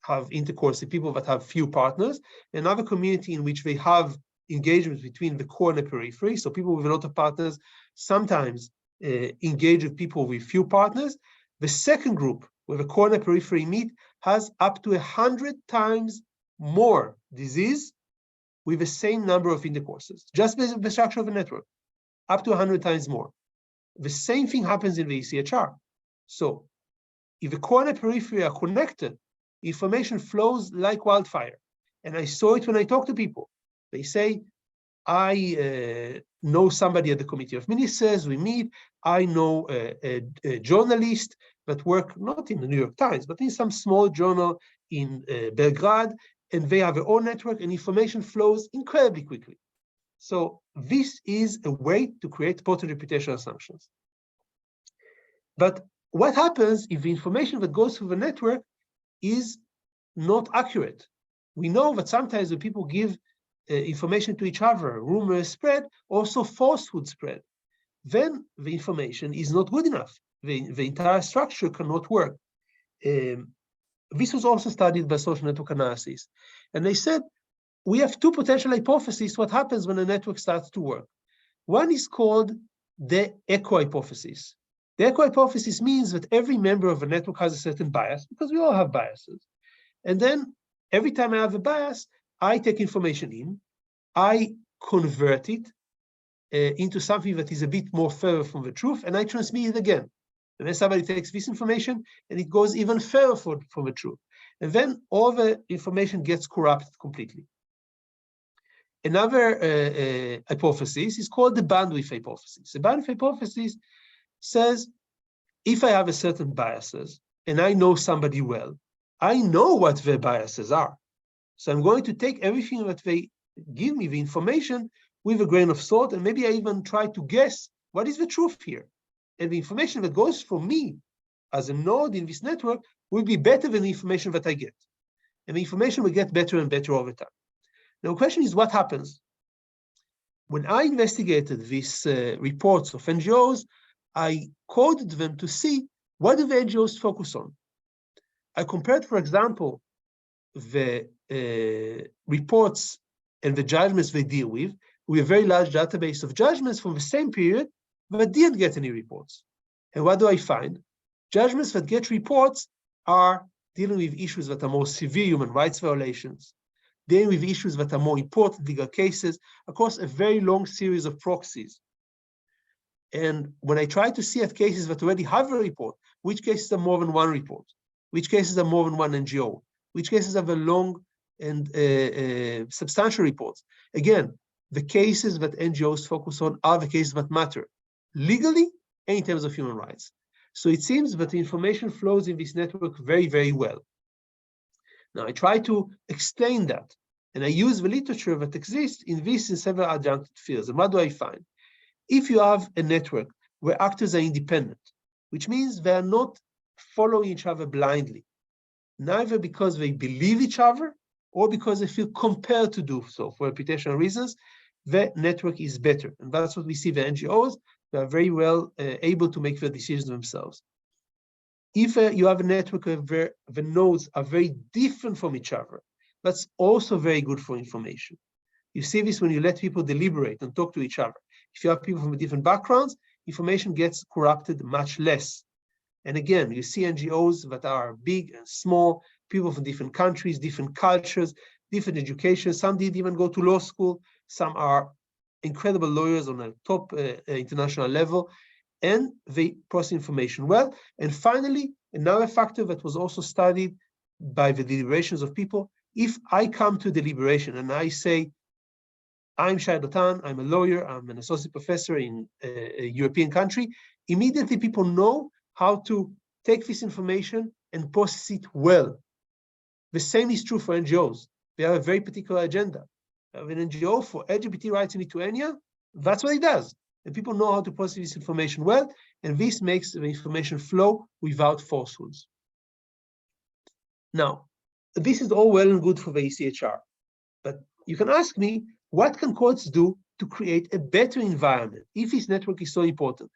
have intercourse with people that have few partners. Another community in which they have engagement between the core and the periphery, so people with a lot of partners sometimes engage with people with few partners. The second group, where the core and the periphery meet, has up to 100 times more disease with the same number of intercourses, just based on the structure of the network, up to 100 times more. The same thing happens in the ECHR. So if the core and the periphery are connected, information flows like wildfire. And I saw it when I talk to people. They say, I know somebody at the Committee of Ministers, we meet. I know a journalist that work not in the New York Times, but in some small journal in Belgrade, and they have their own network, and information flows incredibly quickly. So this is a way to create potent reputational assumptions. But what happens if the information that goes through the network is not accurate? We know that sometimes when people give information to each other, rumors spread, also falsehood spread. Then the information is not good enough. The entire structure cannot work. This was also studied by social network analysis. And they said, we have two potential hypotheses what happens when a network starts to work. One is called the echo hypothesis. The echo hypothesis means that every member of a network has a certain bias, because we all have biases. And then every time I have a bias, I take information in, I convert it into something that is a bit more further from the truth, and I transmit it again. And then somebody takes this information, and it goes even further from the truth. And then all the information gets corrupted completely. Another hypothesis is called the bandwidth hypothesis. The bandwidth hypothesis says, if I have a certain biases, and I know somebody well, I know what their biases are. So I'm going to take everything that they give me, the information, with a grain of salt, and maybe I even try to guess what is the truth here. And the information that goes from me as a node in this network will be better than the information that I get. And the information will get better and better over time. Now, the question is, what happens? When I investigated these reports of NGOs, I coded them to see what do the NGOs focus on. I compared, for example, the reports and the judgments they deal with a very large database of judgments from the same period that didn't get any reports. And what do I find? Judgments that get reports are dealing with issues that are more severe human rights violations, dealing with issues that are more important legal cases across a very long series of proxies. And when I try to see at cases that already have a report, which cases are more than one report, which cases are more than one NGO, which cases have a long and substantial reports. Again, the cases that NGOs focus on are the cases that matter legally and in terms of human rights. So it seems that the information flows in this network very, very well. Now, I try to explain that, and I use the literature that exists in this in several adjunctive fields. And what do I find? If you have a network where actors are independent, which means they are not following each other blindly, neither because they believe each other or because they feel compelled to do so for reputational reasons, the network is better. And that's what we see the NGOs, they are very well able to make their decisions themselves. If you have a network where the nodes are very different from each other, that's also very good for information. You see this when you let people deliberate and talk to each other. If you have people from different backgrounds, information gets corrupted much less. And again, you see NGOs that are big and small, people from different countries, different cultures, different education. Some didn't even go to law school. Some are incredible lawyers on a top international level, and they process information well. And finally, another factor that was also studied by the deliberations of people, if I come to deliberation and I say, I'm Shai Dotan, I'm a lawyer, I'm an associate professor in a European country. Immediately people know how to take this information and process it well. The same is true for NGOs. They have a very particular agenda. An NGO for LGBT rights in Lithuania, that's what it does. And people know how to process this information well, and this makes the information flow without falsehoods. Now, this is all well and good for the ECHR, but you can ask me, what can courts do to create a better environment if this network is so important?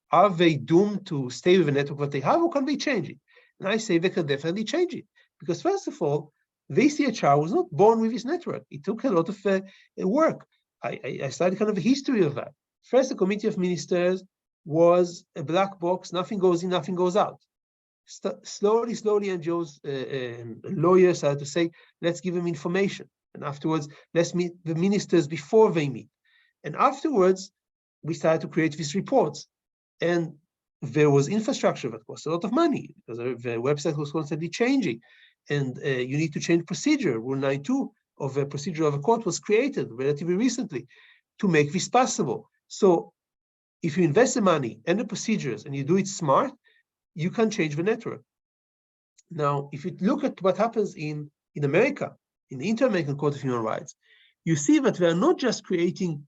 Are they doomed to stay with the network that they have, or can they change it? And I say they can definitely change it. Because first of all, the ECHR was not born with this network. It took a lot of work. I studied kind of a history of that. First, the Committee of Ministers was a black box, nothing goes in, nothing goes out. Slowly, NGOs and lawyers started to say, let's give them information. And afterwards, let's meet the ministers before they meet. And afterwards, we started to create these reports. And there was infrastructure that cost a lot of money because the website was constantly changing. And you need to change procedure. Rule 9.2 of the procedure of a court was created relatively recently to make this possible. So if you invest the money and the procedures and you do it smart, you can change the network. Now, if you look at what happens in America, in the Inter-American Court of Human Rights, you see that they are not just creating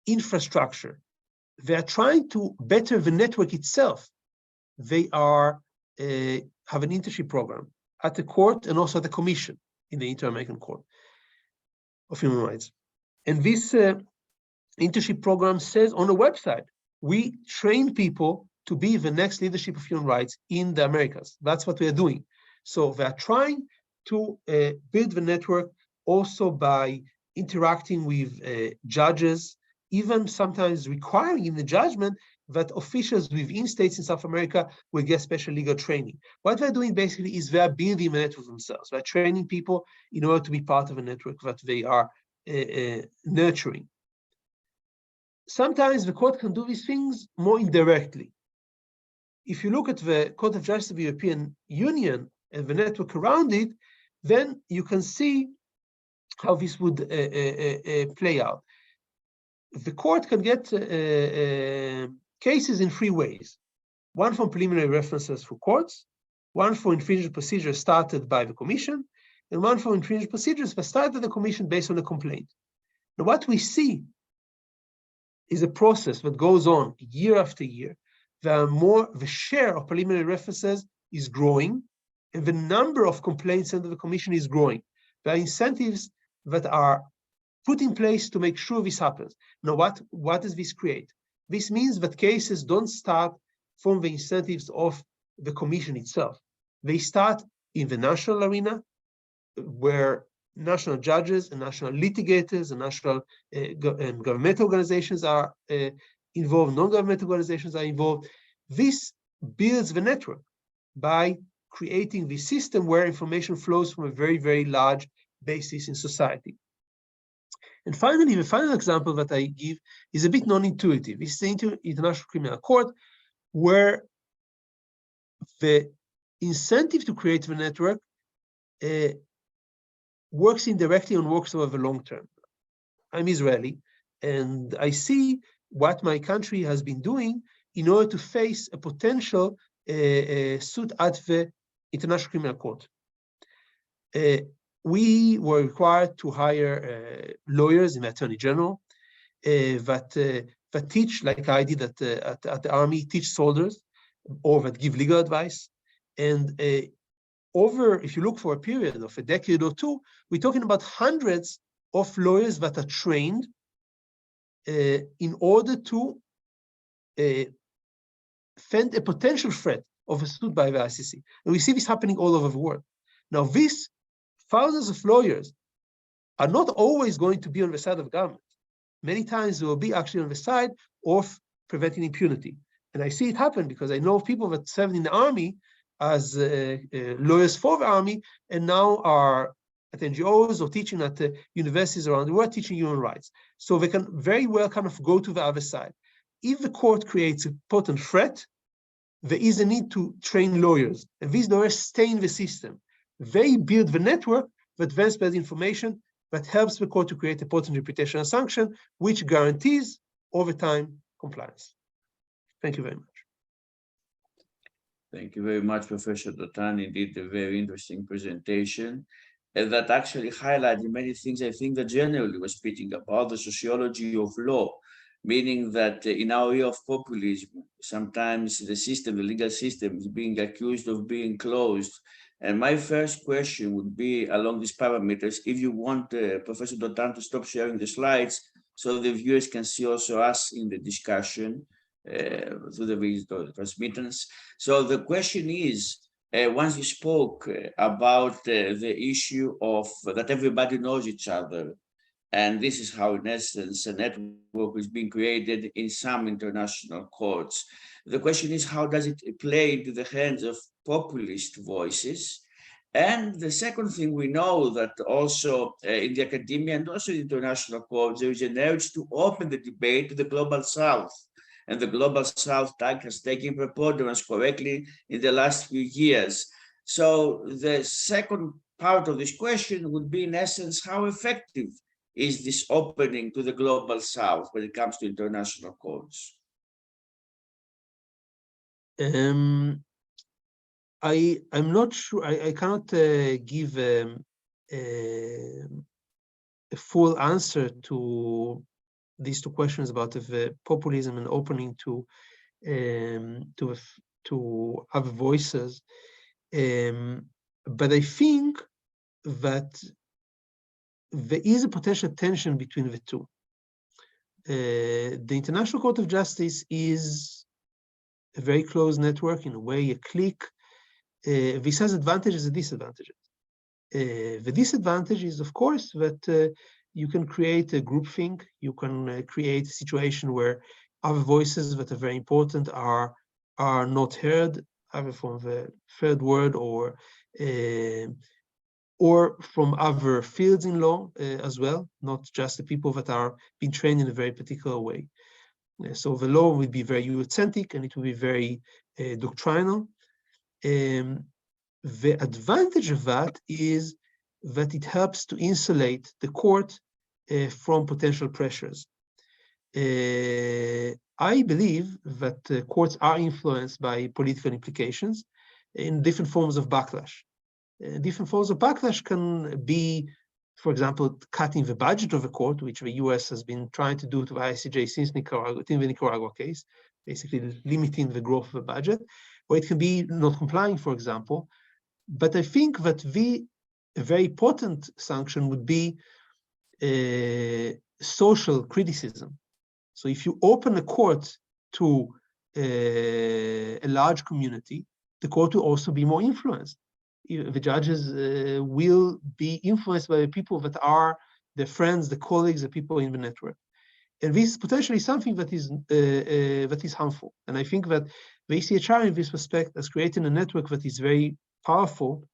infrastructure. They are trying to better the network itself. They are have an internship program at the court and also at the commission in the Inter-American Court of Human Rights. And this internship program says on the website, we train people to be the next leadership of human rights in the Americas. That's what we are doing. So they are trying to build the network also by interacting with judges, even sometimes requiring in the judgment that officials within states in South America will get special legal training. What they're doing basically is they're building a network themselves. They're training people in order to be part of a network that they are nurturing. Sometimes the court can do these things more indirectly. If you look at the Court of Justice of the European Union and the network around it, then you can see how this would play out. The court can get cases in three ways. One from preliminary references for courts, one for infringement procedures started by the commission, and one for infringement procedures that started the commission based on a complaint. Now, what we see is a process that goes on year after year. The share of preliminary references is growing, and the number of complaints under the commission is growing. There are incentives that are put in place to make sure this happens. Now, what does this create? This means that cases don't start from the incentives of the commission itself. They start in the national arena, where national judges and national litigators and national and governmental organizations are involved, non-governmental organizations are involved. This builds the network by creating the system where information flows from a very, very large basis in society. And finally, the final example that I give is a bit non-intuitive. This is the International Criminal Court, where the incentive to create the network works indirectly and works over the long term. I'm Israeli, and I see what my country has been doing in order to face a potential suit at the International Criminal Court. We were required to hire lawyers in the Attorney General that teach, like I did at the Army, teach soldiers, or that give legal advice. And if you look for a period of a decade or two, we're talking about hundreds of lawyers that are trained in order to fend a potential threat of a suit by the ICC. And we see this happening all over the world. Now, these thousands of lawyers are not always going to be on the side of government. Many times they will be actually on the side of preventing impunity. And I see it happen because I know people that served in the army as lawyers for the army and now are at NGOs or teaching at universities around the world, teaching human rights. So they can very well kind of go to the other side. If the court creates a potent threat, there is a need to train lawyers. And these lawyers stay in the system. They build the network that then spreads information but helps the court to create a potent reputational sanction, which guarantees over time compliance. Thank you very much. Thank you very much, Professor Dotan. Indeed, a very interesting presentation. And that actually highlighted many things I think that generally was speaking about the sociology of law, meaning that in our era of populism, sometimes the system, the legal system, is being accused of being closed. And my first question would be along these parameters, if you want Professor Dotan to stop sharing the slides so the viewers can see also us in the discussion through the video transmittance. So the question is, once you spoke about the issue of that everybody knows each other, and this is how, in essence, a network is being created in some international courts. The question is, how does it play into the hands of populist voices? And the second thing, we know that also in the academia and also in international courts, there is an urge to open the debate to the global south. And the global south tag has taken preponderance correctly in the last few years. So the second part of this question would be, in essence, how effective is this opening to the global south when it comes to international courts? I'm not sure. I cannot give a full answer to these two questions about the populism and opening to other voices. But I think that there is a potential tension between the two. The International Court of Justice is a very close network, in a way, a clique. This has advantages and disadvantages. The disadvantage is, of course, that you can create a groupthink. You can create a situation where other voices that are very important are not heard, either from the third world or from other fields in law as well, not just the people that are being trained in a very particular way. So the law will be very Eurocentric and it will be very doctrinal. The advantage of that is that it helps to insulate the court from potential pressures. I believe that courts are influenced by political implications in different forms of backlash. Different forms of backlash can be, for example, cutting the budget of a court, which the US has been trying to do to the ICJ since Nicaragua, in the Nicaragua case, basically limiting the growth of the budget, or it can be not complying, for example. But I think that a very potent sanction would be social criticism. So if you open a court to a large community, the court will also be more influenced. The judges will be influenced by the people that are their friends, the colleagues, the people in the network. And this is potentially something that is harmful. And I think that the ACHR in this respect has created a network that is very powerful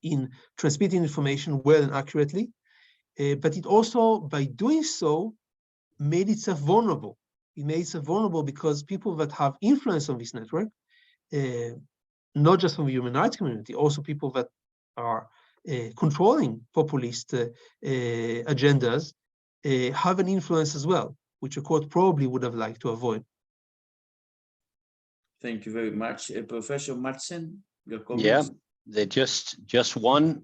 in transmitting information well and accurately, but it also, by doing so, made itself vulnerable. It made itself vulnerable because people that have influence on this network, not just from the human rights community, also people that are controlling populist agendas, have an influence as well, which a court probably would have liked to avoid. Thank you very much. Professor Madsen, your comments? Yeah, just one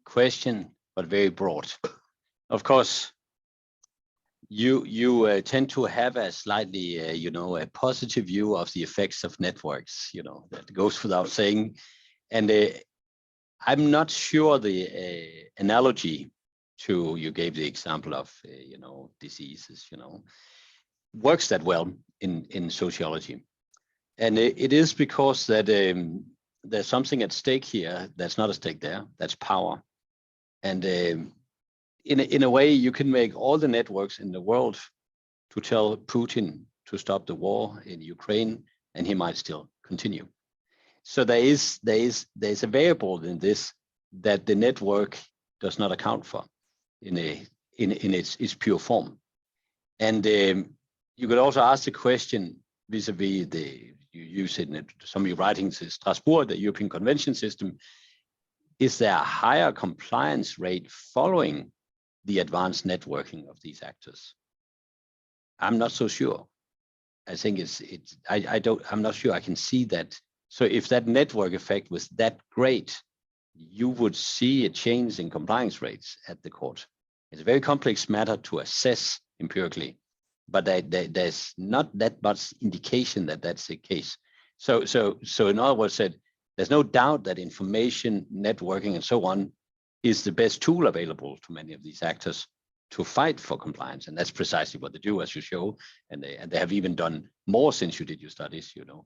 question, but very broad. Of course, you tend to have a slightly, a positive view of the effects of networks, that goes without saying. And I'm not sure the analogy you gave the example of, diseases, works that well in sociology. And it is because that there's something at stake here that's not at stake there, that's power. And in a way, you can make all the networks in the world to tell Putin to stop the war in Ukraine, and he might still continue. So there's a variable in this that the network does not account for in its pure form. And you could also ask the question vis-a-vis you use it in some of your writings in Strasbourg, the European Convention system. Is there a higher compliance rate following the advanced networking of these actors? I'm not so sure. I think I'm not sure I can see that. So if that network effect was that great, you would see a change in compliance rates at the court. It's a very complex matter to assess empirically, but there's not that much indication that that's the case. So in other words, there's no doubt that information networking and so on is the best tool available to many of these actors to fight for compliance, and that's precisely what they do, as you show, and they have even done more since you did your studies, you know.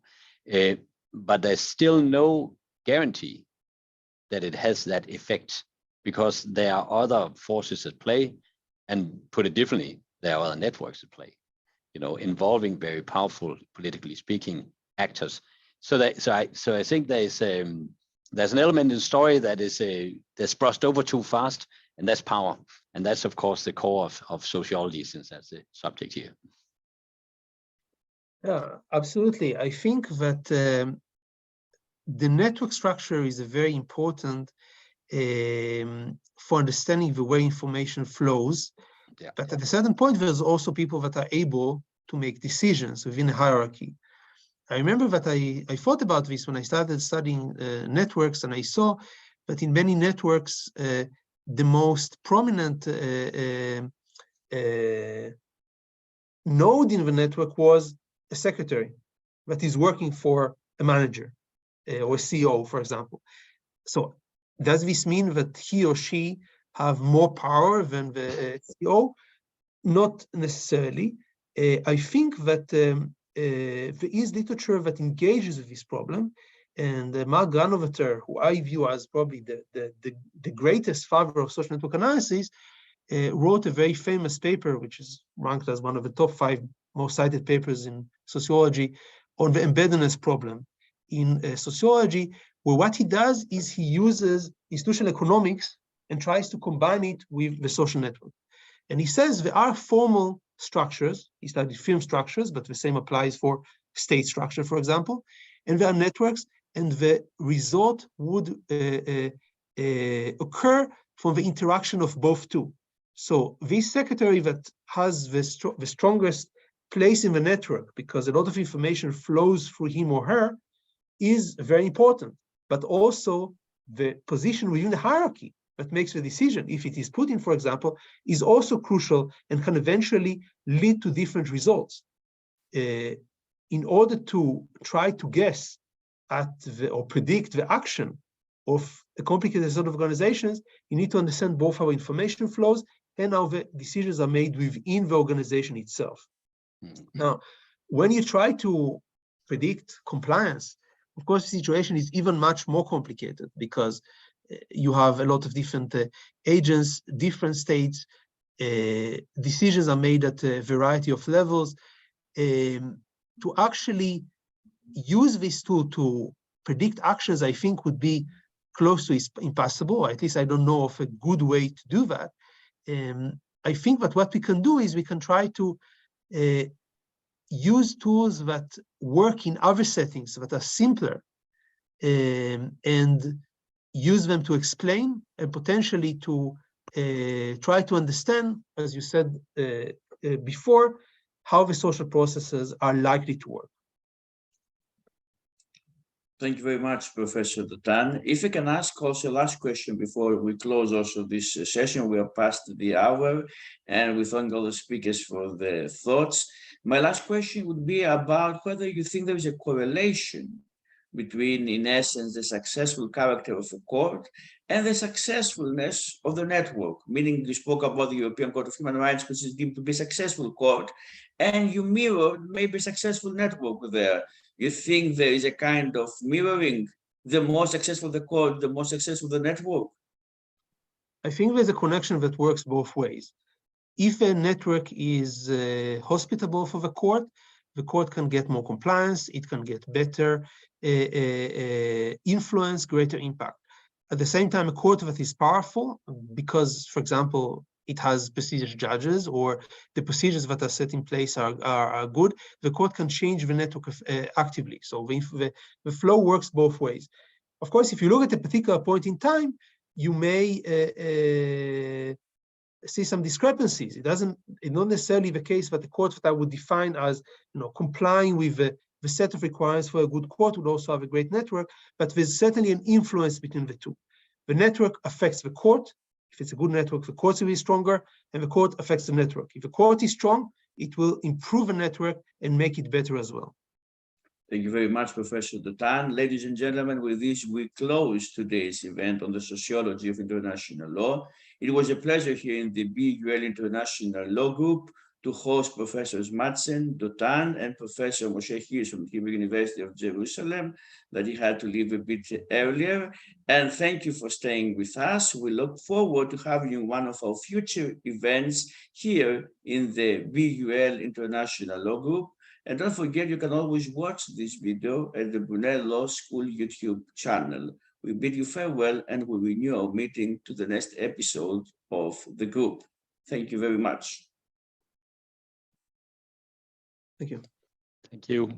But there's still no guarantee that it has that effect, because there are other forces at play, and put it differently, there are other networks at play, you know, involving very powerful, politically speaking, actors. So I think there's an element in the story that is that's brushed over too fast, and that's power, and that's of course the core of sociology, since that's the subject here. Yeah, absolutely. I think that the network structure is very important for understanding the way information flows. Yeah, but at a certain point, there's also people that are able to make decisions within a hierarchy. I remember that I thought about this when I started studying networks, and I saw that in many networks, the most prominent node in the network was a secretary that is working for a manager or CEO, for example. So does this mean that he or she have more power than the CEO? Not necessarily. I think that there is literature that engages with this problem, and Mark Granovetter, who I view as probably the greatest father of social network analysis, wrote a very famous paper, which is ranked as one of the top 5 most cited papers in sociology, on the embeddedness problem in sociology, where what he does is he uses institutional economics and tries to combine it with the social network. And he says there are formal structures. He studied firm structures, but the same applies for state structure, for example. And there are networks, and the result would occur from the interaction of both two. So this secretary that has the strongest place in the network, because a lot of information flows through him or her, is very important. But also the position within the hierarchy that makes the decision, if it is put in, for example, is also crucial and can eventually lead to different results. In order to try to guess at or predict the action of a complicated set of organizations, you need to understand both how information flows and how the decisions are made within the organization itself. Mm-hmm. Now, when you try to predict compliance, of course, the situation is even much more complicated, because you have a lot of different agents, different states, decisions are made at a variety of levels. To actually use this tool to predict actions, I think would be close to impossible, or at least I don't know of a good way to do that. I think that what we can do is we can try to use tools that work in other settings that are simpler, and use them to explain and potentially to try to understand, as you said before, how the social processes are likely to work. Thank you very much, Professor Dotan. If I can ask also last question before we close also this session, we are past the hour, and we thank all the speakers for their thoughts. My last question would be about whether you think there is a correlation between, in essence, the successful character of a court and the successfulness of the network, meaning you spoke about the European Court of Human Rights, which is deemed to be a successful court, and you mirrored maybe a successful network there. You think there is a kind of mirroring, the more successful the court, the more successful the network? I think there's a connection that works both ways. If a network is hospitable for the court can get more compliance, it can get better influence, greater impact. At the same time, a court that is powerful, because, for example, it has prestigious judges, or the procedures that are set in place are good, the court can change the network actively. So the flow works both ways. Of course, if you look at a particular point in time, you may see some discrepancies. It's not necessarily the case that the court that I would define as, complying with the set of requirements for a good court would also have a great network, but there's certainly an influence between the two. The network affects the court. If it's a good network, the court will be stronger, and the court affects the network. If the court is strong, it will improve the network and make it better as well. Thank you very much, Professor Dotan. Ladies and gentlemen, with this, we close today's event on the sociology of international law. It was a pleasure here in the BUL International Law Group to host Professors Madsen, Dotan, and Professor Moshe Hirsch from the Hebrew University of Jerusalem, that he had to leave a bit earlier. And thank you for staying with us. We look forward to having you in one of our future events here in the BUL International Law Group. And don't forget, you can always watch this video at the Brunel Law School YouTube channel. We bid you farewell, and we renew our meeting to the next episode of the group. Thank you very much. Thank you. Thank you.